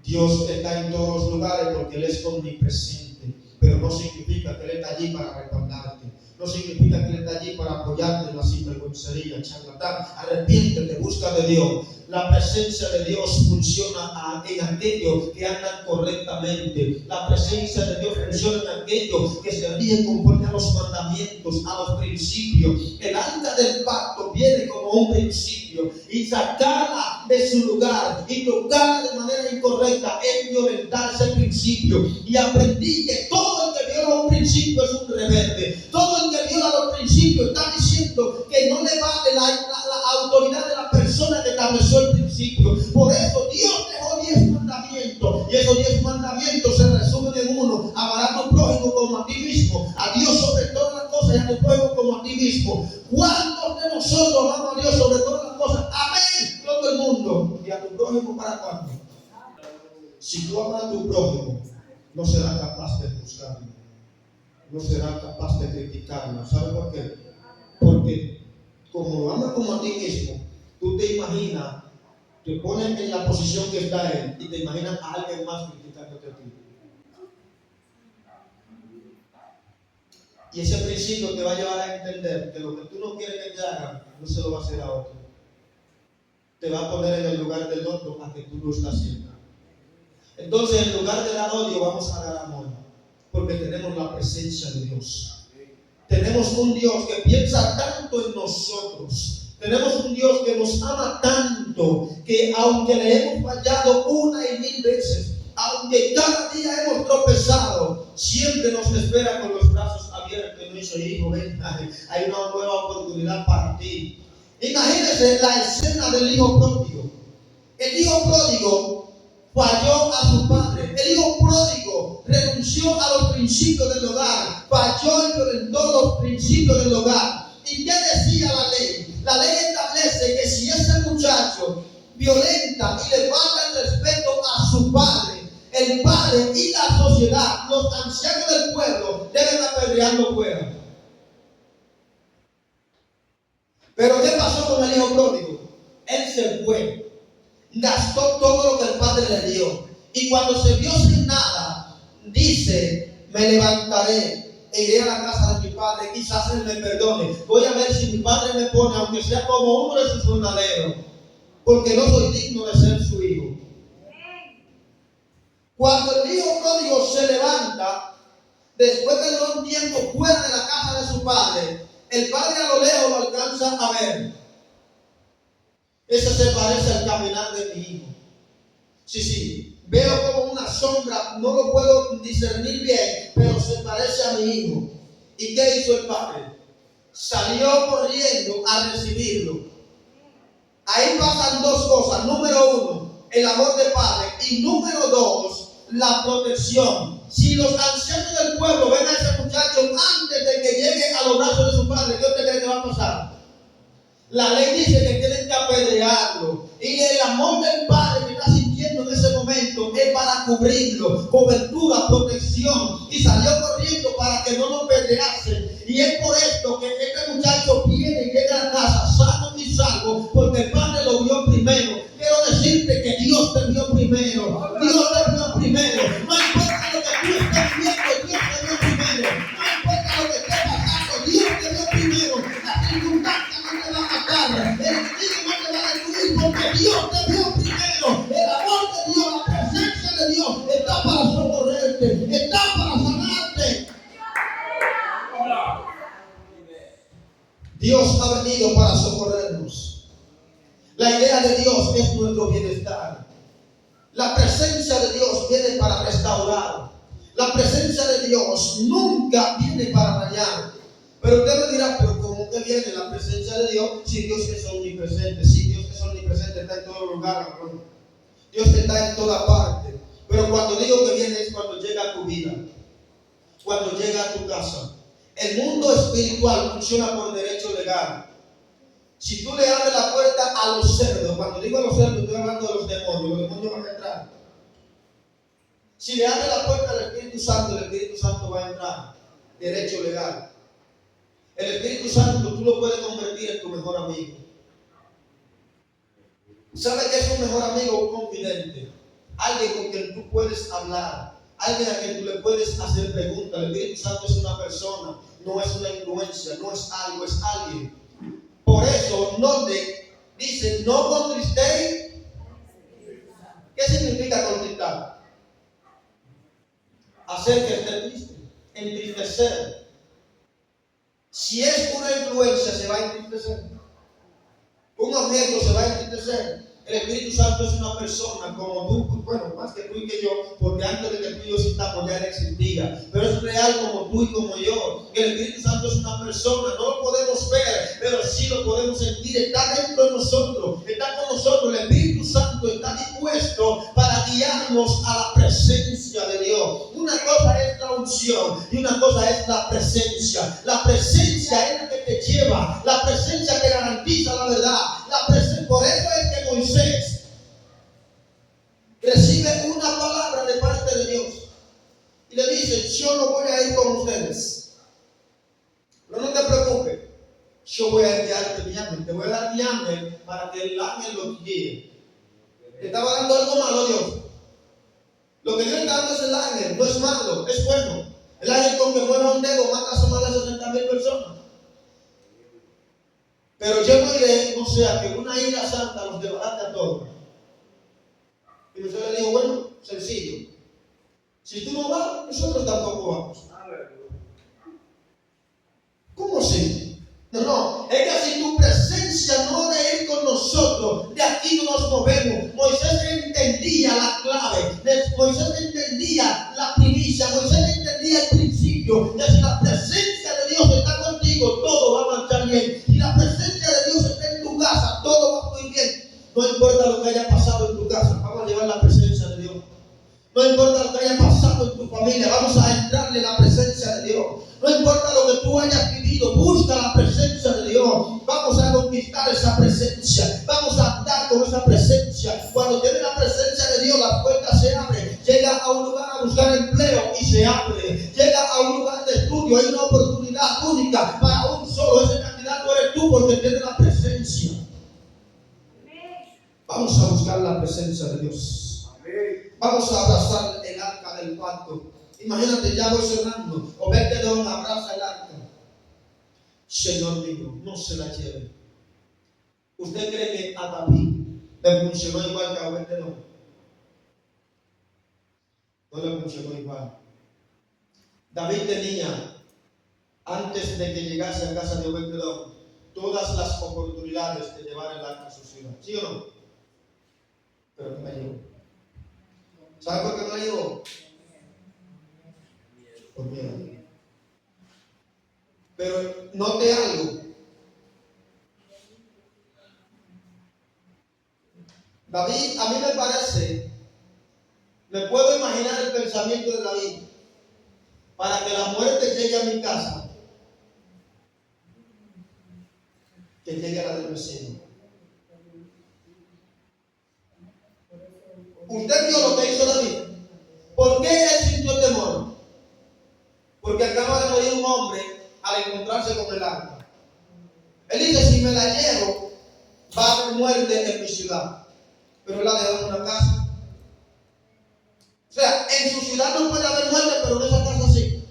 Dios está en todos los lugares porque Él es omnipresente, pero no significa que Él está allí para respaldarte. No significa que Él está allí para apoyarte en la sinvergüencería, charlatán. Arrepiéntete, busca de Dios. La presencia de Dios funciona en aquellos que andan correctamente. La presencia de Dios funciona en aquellos que se rigen conforme a los mandamientos, a los principios. El arca del pacto viene como un principio y sacarla de su lugar y tocarla de manera incorrecta es violentar ese principio. Y aprendí que todo el que viola un principio es un rebelde. Todo el que viola los principios está diciendo que no le vale la autoridad de la persona que estableció el principio. Por eso Dios dejó 10 mandamientos y esos 10 mandamientos se resumen en uno: amarás a tu prójimo como a ti mismo, a Dios sobre todas las cosas y a tu prójimo como a ti mismo. ¿Cuántos de nosotros amamos a Dios sobre todas las cosas? Amén, todo el mundo. ¿Y a tu prójimo para cuándo? Si tú amas a tu prójimo, no serás capaz de juzgarlo, no serás capaz de criticarlo. ¿Sabes por qué? Porque como lo amas como a ti mismo, tú te imaginas, te pones en la posición que está él y te imaginas a alguien más criticándote a ti. Y ese principio te va a llevar a entender que lo que tú no quieres que te hagan, no se lo va a hacer a otro. Te va a poner en el lugar del otro a que tú lo estás haciendo. Entonces, en lugar de dar odio, vamos a dar amor. Porque tenemos la presencia de Dios. Tenemos un Dios que piensa tanto en nosotros. Tenemos un Dios que nos ama tanto que aunque le hemos fallado una y mil veces, aunque cada día hemos tropezado, siempre nos espera con los brazos abiertos y nos dice: hijo, ven, hay una nueva oportunidad para ti. Imagínense la escena del hijo pródigo. El hijo pródigo falló a su padre. El hijo pródigo renunció a los principios del hogar, falló y violentó los principios del hogar. ¿Y qué decía la ley? La ley establece que si ese muchacho violenta y le falta el respeto a su padre, el padre y la sociedad, los ancianos del pueblo, deben apedrearlo fuera. Pero ¿qué pasó con el hijo pródigo? Él se fue, gastó todo lo que el padre le dio, y cuando se vio sin nada, dice: me levantaré e iré a la casa de mi padre, quizás él me perdone. Voy a ver si mi padre me pone, aunque sea como uno de sus jornaleros, porque no soy digno de ser su hijo. Cuando el hijo pródigo se levanta, después de un tiempo fuera de la casa de su padre, el padre a lo lejos lo alcanza a ver. parece al caminar de mi hijo. Sí, veo como una sombra, no lo puedo discernir bien, pero se parece a mi hijo. ¿Y qué hizo el padre? Salió corriendo a recibirlo. Ahí pasan dos cosas. Número uno, el amor de padre. Y número dos, la protección. Si los ancianos del pueblo ven a ese muchacho antes de que llegue a los brazos de su padre, ¿qué usted cree que va a pasar? La ley dice que tienen que apedrearlo. Y el amor del padre que está sintiendo en ese momento es para cubrirlo, cobertura, protección. Y salió corriendo para que no lo apedreasen. Y es por esto que este muchacho viene y llega a la casa sano y salvo, porque el padre lo vio primero. Quiero decirte que Dios te vio primero. Dios te vio primero. No importa lo que tú estés viviendo, Dios te vio primero. No importa lo que esté pasando, Dios te vio primero. Las circunstancias no te van a matar. El enemigo no te va a destruir, porque Dios te vio primero. El amor de Dios, la presencia de Dios está para socorrerte, está para sanarte. Dios ha venido para socorrernos. La idea de Dios es nuestro bienestar. La presencia de Dios viene para restaurar. La presencia de Dios nunca viene para dañar. Pero usted me dirá, pero ¿cómo que viene la presencia de Dios si Dios es omnipresente? Si Dios es omnipresente, está en todo lugar, hermano. Dios está en toda parte. Pero cuando digo que viene es cuando llega a tu vida, cuando llega a tu casa. El mundo espiritual funciona por derecho legal. Si tú le abres la puerta a los cerdos, cuando digo a los cerdos, estoy hablando de los demonios van a entrar. Si le abres la puerta al Espíritu Santo, el Espíritu Santo va a entrar. Derecho legal. El Espíritu Santo tú lo puedes convertir en tu mejor amigo. ¿Sabes qué es un mejor amigo? Un confidente. Alguien con quien tú puedes hablar. Alguien a quien tú le puedes hacer preguntas. El Espíritu Santo es una persona, no es una influencia, no es algo, es alguien. Por eso, dice, no contristéis. ¿Qué significa contristar? Hacer que esté triste, entristecer. Si es una influencia, se va a entristecer. Un objeto se va a entristecer. El Espíritu Santo es una persona como tú, bueno, más que tú y que yo, porque antes de que tú y yo existamos ya él existía. Pero es real como tú y como yo. Que el Espíritu Santo es una persona, no lo podemos ver, pero sí lo podemos sentir. Está dentro de nosotros, está con nosotros. El Espíritu Santo está dispuesto para guiarnos a la presencia de Dios. Una cosa es la unción y una cosa es la presencia. La presencia es la que te lleva, la presencia que garantiza la verdad. Por eso es que Moisés recibe una palabra de parte de Dios y le dice: yo no voy a ir con ustedes, pero no te preocupes, yo voy a enviarte mi ángel, te voy a dar mi ángel para que el ángel lo guíe. ¿Te estaba dando algo malo Dios? Lo que Dios está dando es el ángel, no es malo, es bueno. El ángel con que mueva un dedo mata a más de 60,000 personas. Pero yo no iré, no sea que una ira santa los desbarate a todos. Y Moisés le dijo: bueno, sencillo. Si tú no vas, nosotros tampoco vamos. ¿Cómo así? No, es que si tu presencia no debe ir con nosotros, de aquí no nos movemos. Moisés entendía la clave, Moisés entendía la primicia, Moisés entendía el principio. Que si la presencia de Dios está contigo, todo va a marchar bien. Si la presencia de Dios está en tu casa, todo va muy bien. No importa lo que haya pasado en tu casa, vamos a llevar la presencia de Dios. No importa lo que haya pasado en tu familia, vamos a entrarle en la presencia de Dios. No importa lo que tú hayas vivido, busca la presencia de Dios. Vamos a conquistar esa presencia. Vamos a andar con esa presencia. Cuando tienes la presencia de Dios, las puertas se abren. Llega a un lugar a buscar empleo y se abre. Llega a un lugar de estudio, hay una oportunidad única para un solo. Ese candidato eres tú porque tienes la presencia. Vamos a buscar la presencia de Dios. Vamos a abrazar el arca del pacto. Imagínate, ya voy cerrando. Obed-Edom abraza el arca. Señor mío, no se la lleve. ¿Usted cree que a David le funcionó igual que a Obed-Edom? No le funcionó igual. David tenía, antes de que llegase a casa de Obed-Edom, todas las oportunidades de llevar el arca a su ciudad. ¿Sí o no? pero no la llevó. ¿Sabe por qué no la llevó? Por miedo. Pero note algo. David, a mí me parece, me puedo imaginar el pensamiento de David. Para que la muerte llegue a mi casa, que llegue a la del vecino. Usted vio lo que hizo David. ¿Por qué él sintió temor? Porque acaba de morir un hombre al encontrarse con el arca. Él dice, si me la llevo, va a haber muerte en mi ciudad. Pero él la dejó en una casa. O sea, en su ciudad no puede haber muerte, pero en esa casa sí.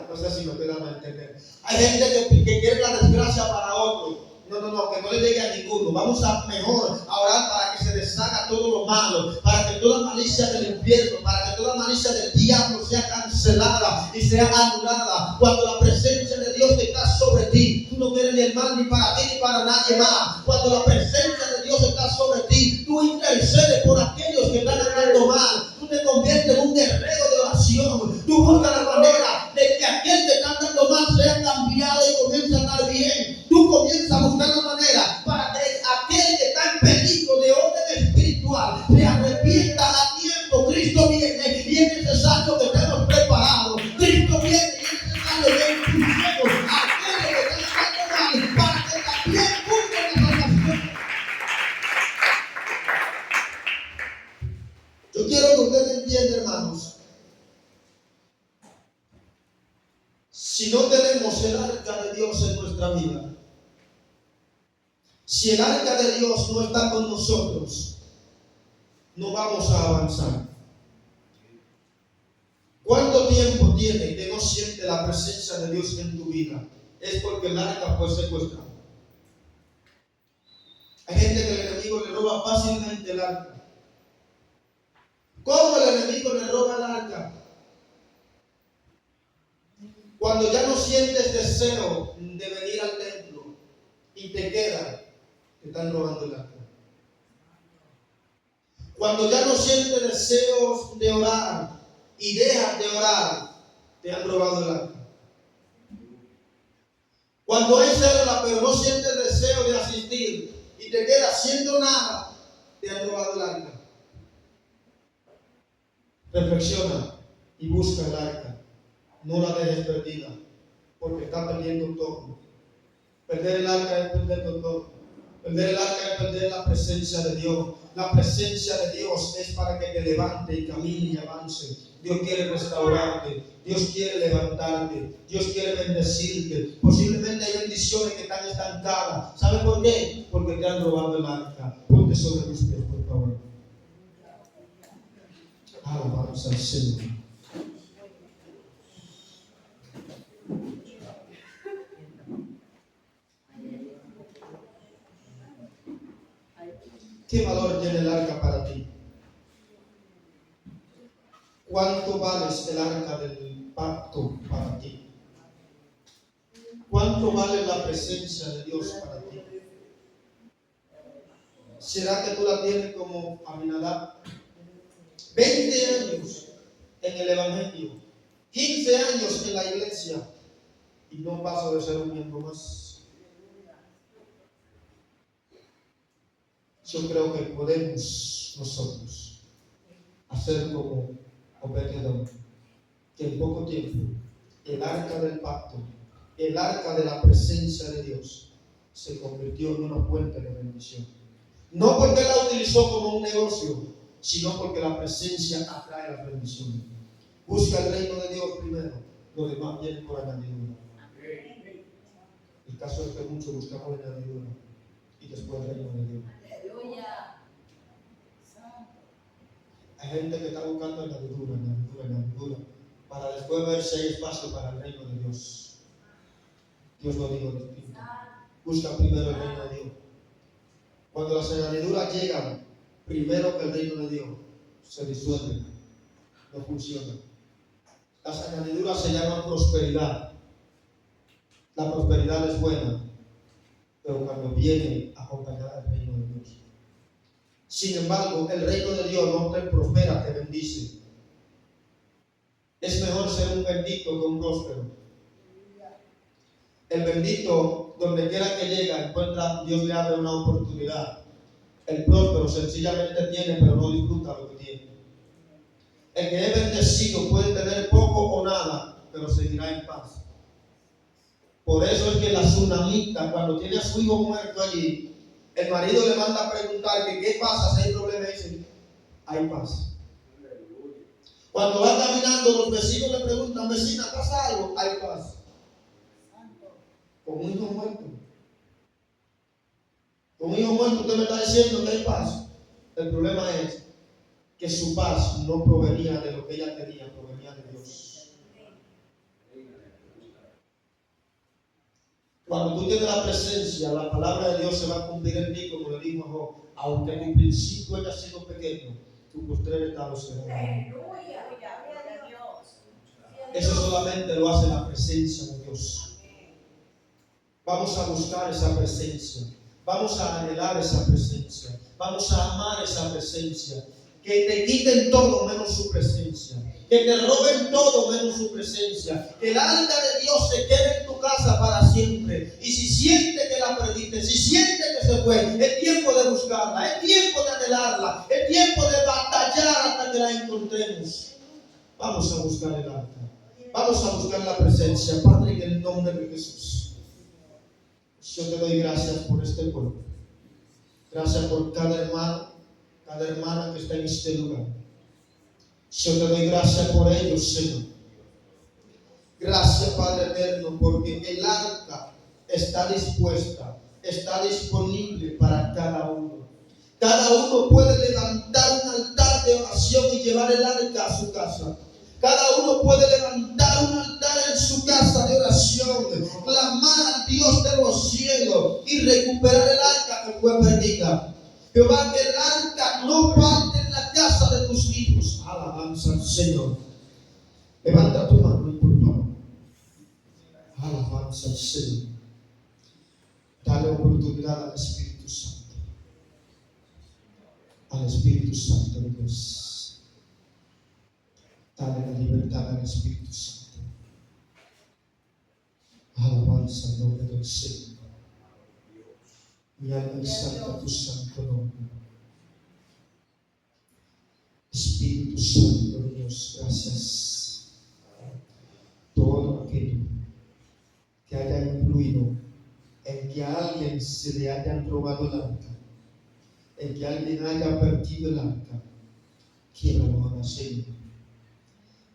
No sé si me quedan a entender. Hay gente que quiere la desgracia para otro. No, que no le llegue a ninguno. Vamos a mejor a orar para que se deshaga todo lo malo, para que toda malicia del infierno, para que toda malicia del diablo sea cancelada y sea anulada. Cuando la presencia de Dios está sobre ti, tú no quieres ni el mal ni para ti ni para nadie más. Cuando la presencia de Dios está sobre ti, tú intercedes por aquellos que están andando mal. Tú te conviertes en un guerrero de oración. Tú buscas la manera de que aquel que está andando mal sea cambiado y comience a andar bien. Tú comienzas a buscar la manera para que aquel que está en peligro de orden espiritual se arrepienta a tiempo. Cristo viene y es necesario que estemos preparados. Cristo viene y es necesario que impulsemos a aquellos que están andando mal para que también busquen la salvación. Yo quiero que ustedes entiendan, hermanos. Si no tenemos el arca de Dios en nuestra vida, si el arca de Dios no está con nosotros, no vamos a avanzar. ¿Cuánto tiempo tiene que no siente la presencia de Dios en tu vida? Es porque el arca fue secuestrado. Hay gente que el enemigo le roba fácilmente el arca. ¿Cómo el enemigo le roba el arca? Cuando ya no sientes deseo de venir al templo y te queda, te están robando el arca. Cuando ya no sientes deseos de orar y dejas de orar, te han robado el arca. Cuando hay célula pero no sientes deseo de asistir y te quedas haciendo nada, te han robado el arca. Reflexiona y busca el arca. No la dejes perdida, porque está perdiendo todo. Perder el arca es perder todo. Perder el arca es perder la presencia de Dios. La presencia de Dios es para que te levante y camine y avance. Dios quiere restaurarte. Dios quiere levantarte. Dios quiere bendecirte. Posiblemente hay bendiciones que están estancadas. ¿Sabe por qué? Porque te han robado el arca. Ponte sobre tus pies, por favor. Alabamos al Señor. ¿Qué valor tiene el arca para ti? ¿Cuánto vale el arca del pacto para ti? ¿Cuánto vale la presencia de Dios para ti? ¿Será que tú la tienes como Aminadab? 20 años en el Evangelio, 15 años en la iglesia y no paso de ser un miembro más. Yo creo que podemos nosotros hacer como Obed-Edom, que en poco tiempo el arca del pacto, el arca de la presencia de Dios, se convirtió en una fuente de bendición. No porque la utilizó como un negocio, sino porque la presencia atrae la bendición. Busca el reino de Dios primero, lo demás viene por añadidura. El caso es que muchos buscamos la añadidura y después el reino de Dios. Hay gente que está buscando añadidura para después ver si hay espacio para el reino de Dios. Dios lo dijo distinto. Busca primero el reino de Dios. Cuando las añadiduras llegan primero que el reino de Dios, se disuelven, no funcionan. Las añadiduras se llaman prosperidad. La prosperidad es buena, pero cuando viene acompañada del reino de Dios. Sin embargo, el reino de Dios no te prospera, te bendice. Es mejor ser un bendito que un próspero. El bendito, donde quiera que llega, encuentra, Dios le abre una oportunidad. El próspero sencillamente tiene, pero no disfruta lo que tiene. El que es bendecido puede tener poco o nada, pero seguirá en paz. Por eso es que la tsunamita, cuando tiene a su hijo muerto allí, el marido le manda a preguntar que qué pasa si hay problema, y dice, hay paz. Cuando va caminando, los vecinos le preguntan, vecina, ¿pasa algo? Hay paz. Con un hijo muerto. Con un hijo muerto usted me está diciendo que hay paz. El problema es que su paz no provenía de lo que ella quería, provenía de Dios. Cuando tú tienes la presencia, la palabra de Dios se va a cumplir en ti, como le dijo a Job, aunque en principio haya sido pequeño, tu postrer estado será grande. Eso solamente lo hace la presencia de Dios. Vamos a buscar esa presencia. Vamos a anhelar esa presencia. Vamos a amar esa presencia. Que te quiten todo menos su presencia. Que te roben todo menos su presencia. Que el arca de Dios se quede en tu casa para siempre. Y si sientes que la perdiste, si sientes que se fue, es tiempo de buscarla, es tiempo de anhelarla, es tiempo de batallar hasta que la encontremos. Vamos a buscar el arca. Vamos a buscar la presencia. Padre, en el nombre de Jesús, yo te doy gracias por este pueblo. Gracias por cada hermano, cada hermana que está en este lugar. Yo te doy gracias por ellos, Señor. Gracias, Padre eterno, porque el arca está dispuesta, está disponible para cada uno. Cada uno puede levantar un altar de oración y llevar el arca a su casa. Cada uno puede levantar un altar en su casa de oración, clamar al Dios de los cielos y recuperar el arca que fue perdida. Jehová, que el arca no parte en la casa de tus hijos. Alabanza al Señor. Levanta tu mano y por favor. Alabanza al Señor. Dale oportunidad al Espíritu Santo. Al Espíritu Santo de Dios. Dale la libertad al Espíritu Santo. Alabanza al nombre del Señor. Mi alma exalta tu santo nombre. Espíritu Santo de Dios, gracias. Todo aquello que haya influido en que a alguien se le haya robado el arca, en que alguien haya perdido el arca, quiebralo ahora, Señor.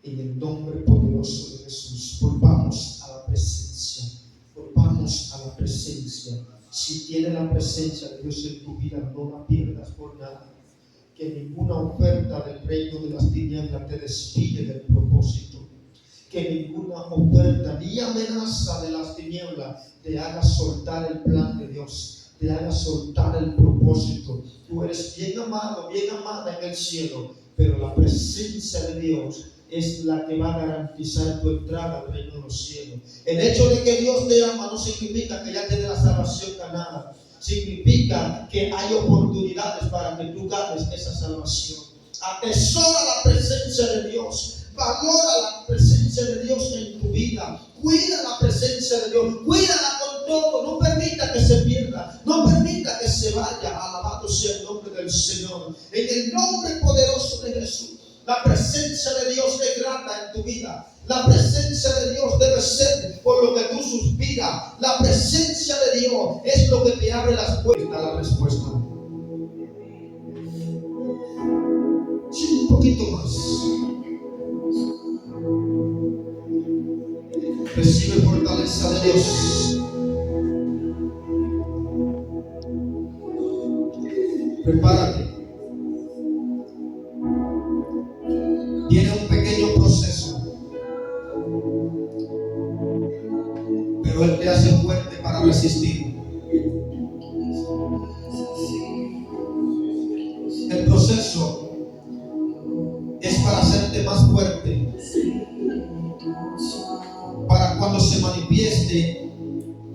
En el nombre poderoso de Jesús, volvamos a la presencia. Volvamos a la presencia. Si tienes la presencia de Dios en tu vida, no la pierdas por nada. Que ninguna oferta del reino de las tinieblas te despide del propósito. Que ninguna oferta ni amenaza de las tinieblas te haga soltar el plan de Dios, te haga soltar el propósito. Tú eres bien amado, bien amada en el cielo, pero la presencia de Dios es la que va a garantizar tu entrada al reino de los cielos. El hecho de que Dios te ama no significa que ya tienes la salvación ganada. Significa que hay oportunidades para que tú ganes esa salvación. Atesora la presencia de Dios. Valora la presencia de Dios en tu vida. Cuida la presencia de Dios. Cuídala con todo. No permita que se pierda. No permita que se vaya. Alabado sea el nombre del Señor. En el nombre poderoso de Jesús. La presencia de Dios es grata en tu vida. La presencia de Dios debe ser por lo que tú suspiras. La presencia de Dios es lo que te abre las puertas a la respuesta. Sí, un poquito más. Recibe fortaleza de Dios. Prepárate. Viene un pequeño proceso, pero Él te hace fuerte para resistir. El proceso es para hacerte más fuerte, para cuando se manifieste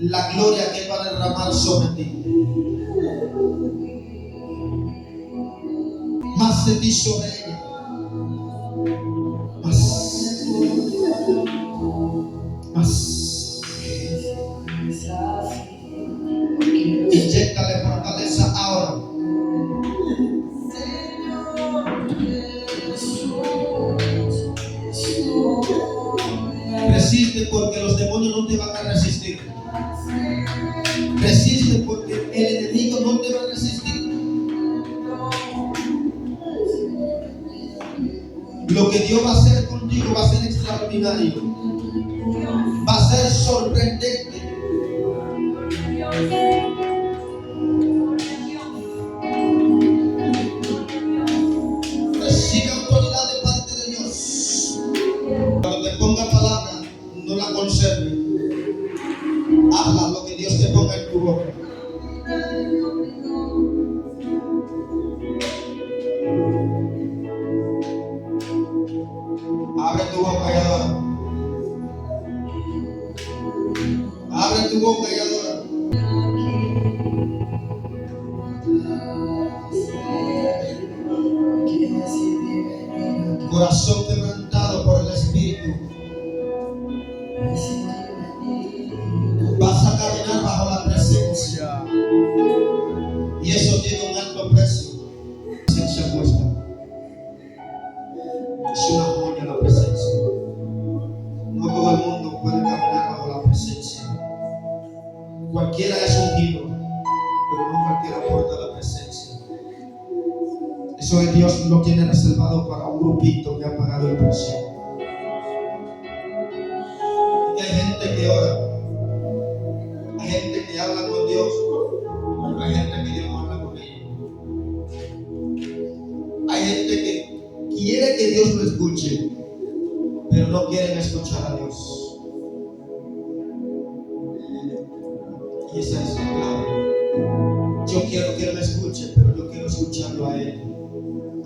la gloria que Él va a derramar sobre ti. más de ti sobre ella. Más. Más. Inyéctale fortaleza ahora. Resiste porque los demonios no te van a resistir. Resiste porque el enemigo no te va a resistir. Lo que Dios va a hacer contigo va a ser extraordinario. Va a ser sorprendente. Recibe autoridad de parte de Dios. Cuando te ponga palabra, no la conserve. Habla lo que Dios te ponga en tu boca. Abre tu boca y adora. Abre tu boca y adora. Corazón quebrantado por el Espíritu. Vas a caminar bajo la presencia. Y eso tiene un alto precio. Presencia puesta. Es una joya la presencia. No todo el mundo puede caminar bajo la presencia. Cualquiera es ungido, pero no cualquiera porta la presencia. Eso de Dios lo tiene reservado para un grupito que ha pagado el precio. Y hay gente que ora. Hay gente que habla con Dios, pero hay gente que Dios no habla con ellos. Hay gente que quiere que Dios lo escuche, pero no quieren escuchar a Dios. Y esa es la clave. Yo quiero que Él me escuche, pero yo quiero escucharlo a Él.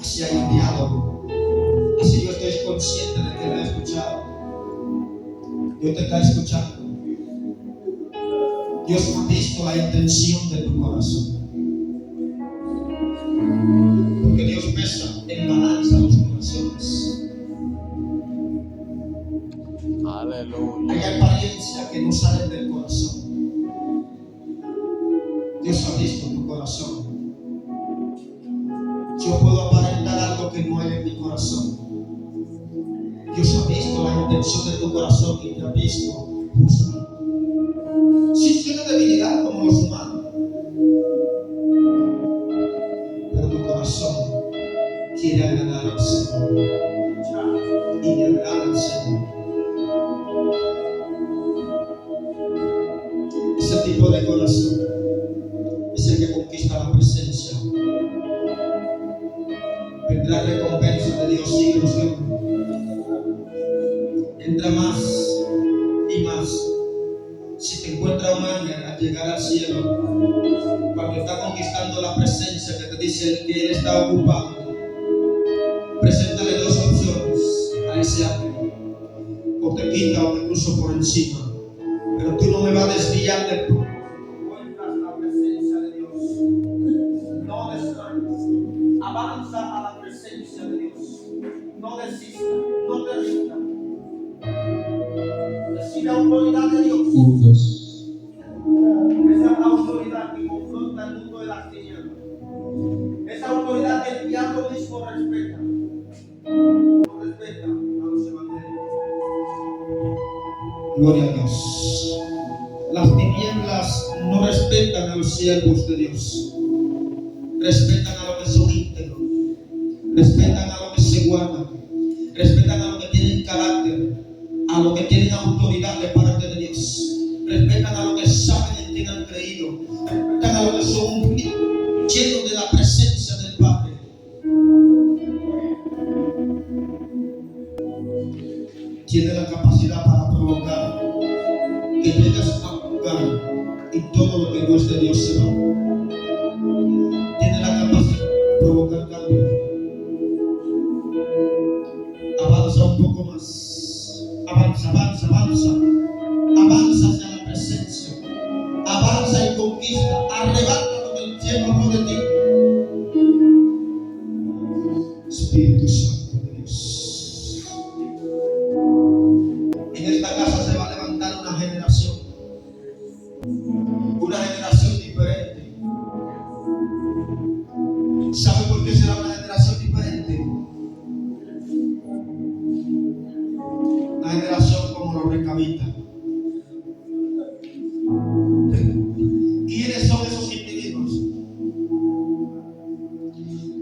Así hay un diálogo. Así yo estoy consciente de que Él me ha escuchado. Dios te está escuchando. Dios ha visto la intención de tu corazón. Porque Dios pesa en balanza los corazones. Aleluya. Hay apariencias que no salen del corazón. Dios ha visto tu corazón. Yo puedo aparentar algo que no hay en mi corazón. Dios ha visto la intención de tu corazón y te ha visto juzgar. Sí tiene debilidad como los humanos, pero tu corazón quiere agradar al Señor y le agrada al Señor. Ese tipo de corazón es el que conquista la presencia. Vendrá recompensa de Dios siglos que entra más y más. Si te encuentra un ángel al llegar al cielo, cuando está conquistando la presencia que te dice que Él está ocupado, preséntale dos opciones a ese ángel: o te quita o te cruzo por encima, pero tú no me vas a desviar de tu. Encuentras la presencia de Dios, no desmayes, avanza a la presencia de Dios, no desista, no te rindas. Recibe autoridad de Dios. Esa autoridad que confronta el mundo de las tinieblas. Esa autoridad que el diablo mismo respeta. No respeta a los evangélicos. Gloria a Dios. Las tinieblas no respetan a los siervos de Dios. Respetan a los que son íntegros. Respetan a los que se guardan. Respetan a los que tienen carácter. A los que tienen autoridad de parte de Dios. Respetan a los que saben en quién han creído. Respetan a los que son llenos de la presencia del Padre. Tiene la capacidad para provocar que llegues a juzgar y todo lo que no es de Dios se va. Tiene la capacidad de provocar cambio. Avanza un poco más. Avanza, avanza, avanza. Avanza hacia la presencia. Avanza y conquista. Arrebata lo que el cielo no de ti. Espíritu Santo de Dios. En esta casa se va a levantar una generación diferente. ¿Sabe por qué será una generación diferente? Una generación como los recabitas. ¿Quiénes son esos individuos?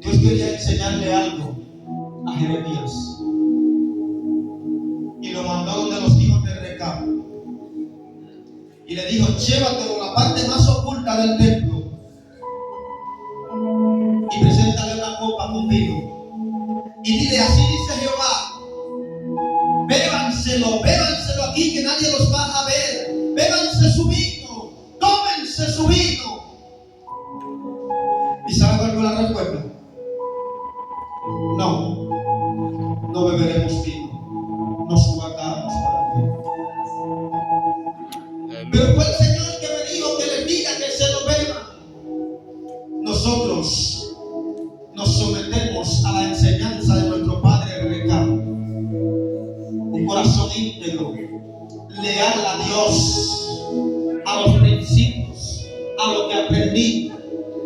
Dios quería enseñarle algo a Jeremías y lo mandó donde los hijos de Recab y le dijo: llévatelo a la parte más oculta del templo y preséntale una copa conmigo y dile: así dice Jehová, bébanselo aquí que nadie los va a ver, bébanse su vino, tómense su vino. ¿Y sabe cuál fue la respuesta? No beberemos vino, nos guardamos para ti. Pero fue el Señor que me dijo que les diga que se lo beban. Nosotros nos sometemos a la enseñanza de nuestro padre Recab. Un corazón íntegro, leal a Dios, a los principios, a lo que aprendí,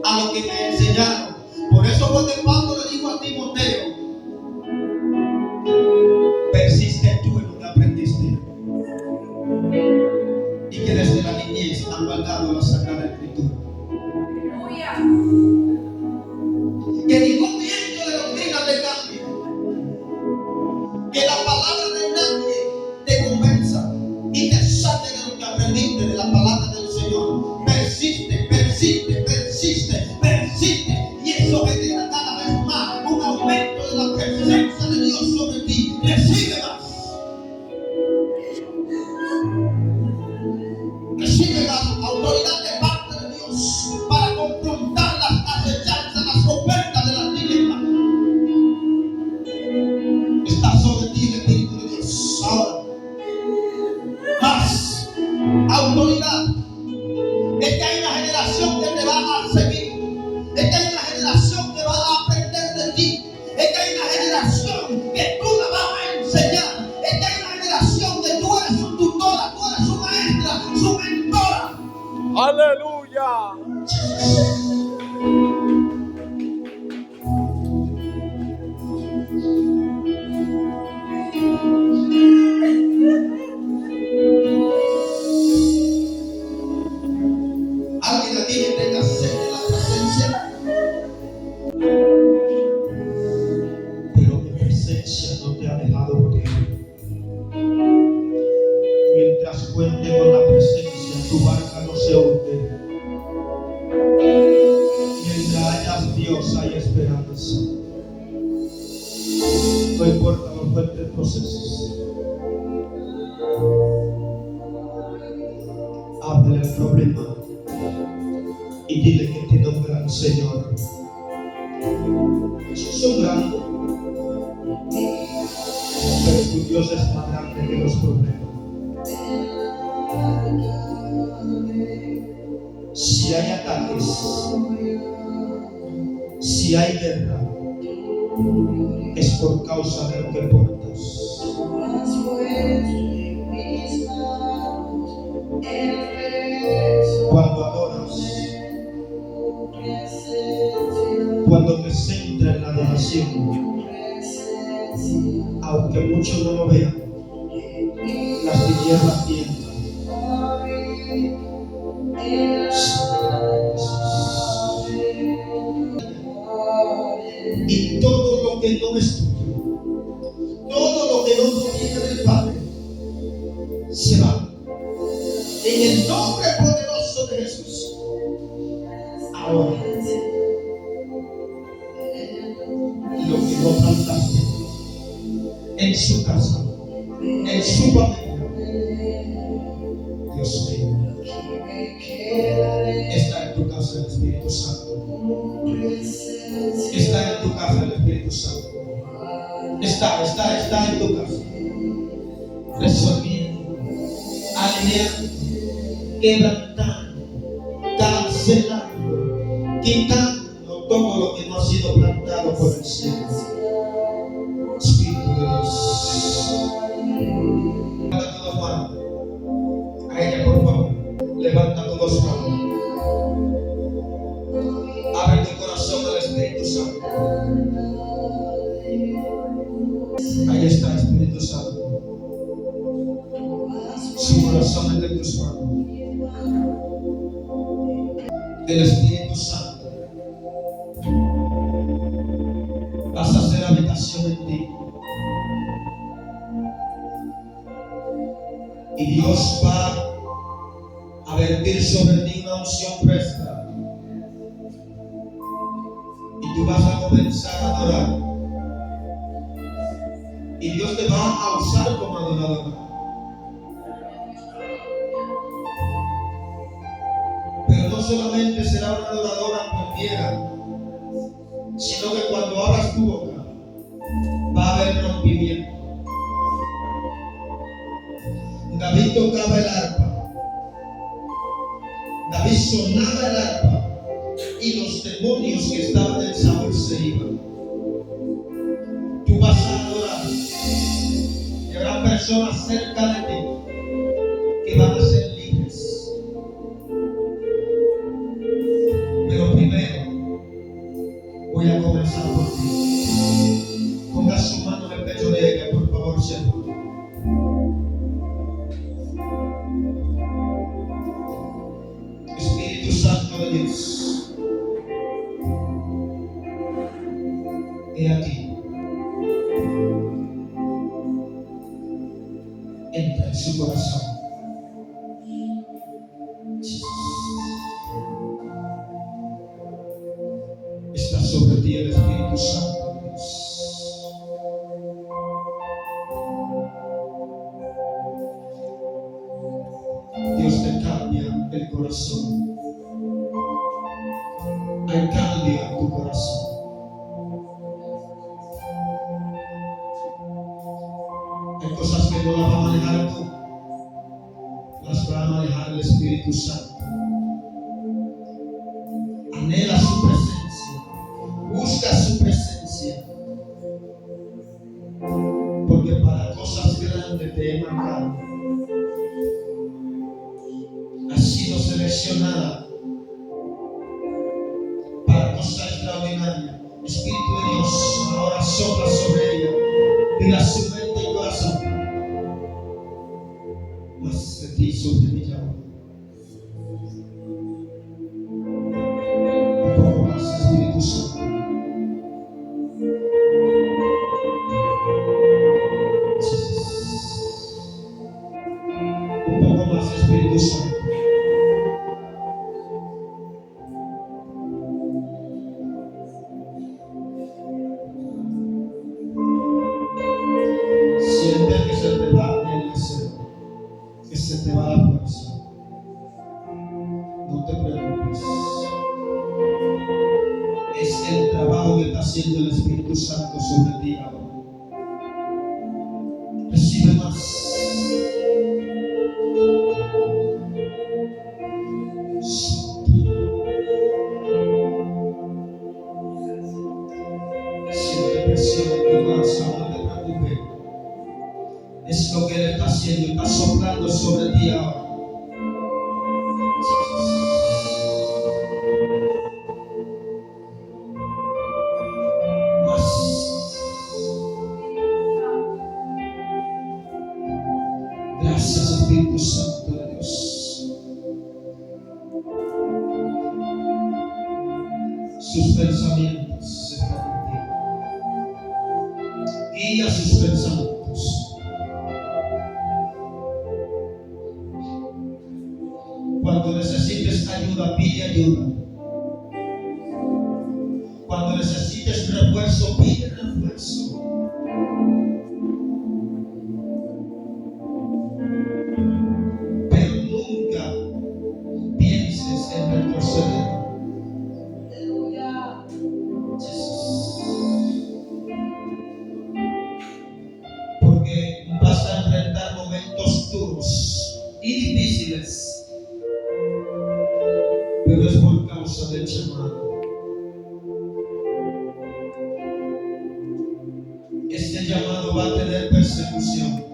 a lo que me enseñaron. Por eso fue que Pablo le dijo a Timoteo: persiste tú en lo que aprendiste y que desde la niñez han guardado la Sagrada Escritura. Que ningún viento de doctrina te cambie, que la palabra de nadie te convenza y te saque de lo que aprendiste de la palabra del Señor. Persiste, persiste, persiste, persiste, y eso genera cada vez más un aumento de la presencia de Dios sobre ti. Recibe más. Recibe más autoridad de parte de Dios para confrontar las acechanzas, las ofertas de la tiniebla. Está sobre ti el Espíritu de Dios. Ahora, más autoridad. Es que hay una generación que te va a seguir. Es que hay una generación que va a aprender de ti. Es que hay una generación que tú la vas a enseñar. Es que hay una generación que tú eres su tutora, tú eres su maestra, su mentora. Aleluya. Alguien aquí que tenga sed de la presencia, pero mi presencia no te ha dejado morir. Mientras cuente con la presencia, tu barca no se hunde. Mientras hayas Dios, hay esperanza. No importa los fuertes procesos. Háblale el problema y dile que tiene un gran Señor. Jesús es un grande, pero tu Dios es más grande que los problemas. Si hay ataques, si hay guerra, es por causa de lo que portas. Cuando adoras, cuando te centras en la adoración, aunque muchos no lo vean, las tinieblas tiemblan. Y todo lo que no es tuyo, todo lo que no proviene del Padre, se va. En el nombre poderoso de Jesús. Ahora, lo que no plantaste en su casa, en su familia, Dios mío, está en tu casa el Espíritu Santo. Está en tu casa el Espíritu Santo. Está en tu casa. Resolviendo, alineando, quebrantando, cancelando, quitando todo lo que no ha sido plantado por el cielo. Dios va a vertir sobre ti una unción fresca. Y tú vas a comenzar a adorar. Y Dios te va a usar como adorador. Pero no solamente será una adoradora cualquiera, sino que cuando abras tu boca va a haber rompimiento. David tocaba el arpa, David sonaba el arpa y los demonios que estaban en Saúl se iban. Tú vas a adorar y habrá personas cerca de ti que van a ser libres. Pero primero voy a comenzar por ti. Ponga su mano en el pecho de ella, por favor, Señor. Espíritu Santo de Dios, he aquí, entra en su corazón. Está sobre ti el Espíritu Santo de Dios. Dios te cambia el corazón. Hay cambio en tu corazón. Hay cosas que no las va a manejar tú, las va a manejar el Espíritu Santo. Anhela su presencia, busca su presencia, porque para cosas grandes te he marcado. Has sido seleccionada para cosas extraordinarias. Espíritu de Dios, ahora sopla sobre ella, dile a su mente y corazón: más de ti sobre mi llama. Un poco más, Espíritu Santo. Un poco más, Espíritu Santo. Siente que se te va el deseo, que se te va la fuerza. No te preocupes. Es el trabajo que está haciendo el Espíritu Santo sobre ti ahora. Recibe más. Siente presión en tu corazón, no te preocupes. Es lo que Él está haciendo, está soplando sobre ti ahora. Más. Gracias, Espíritu Santo de Dios. Sus pensamientos están contigo. Guía sus pensamientos. Cuando necesites ayuda, pide ayuda. Cuando necesites refuerzo, pide refuerzo. Pero nunca pienses en retroceder. Porque vas a enfrentar momentos duros y difíciles, pero es por causa del llamado. Este llamado va a tener persecución.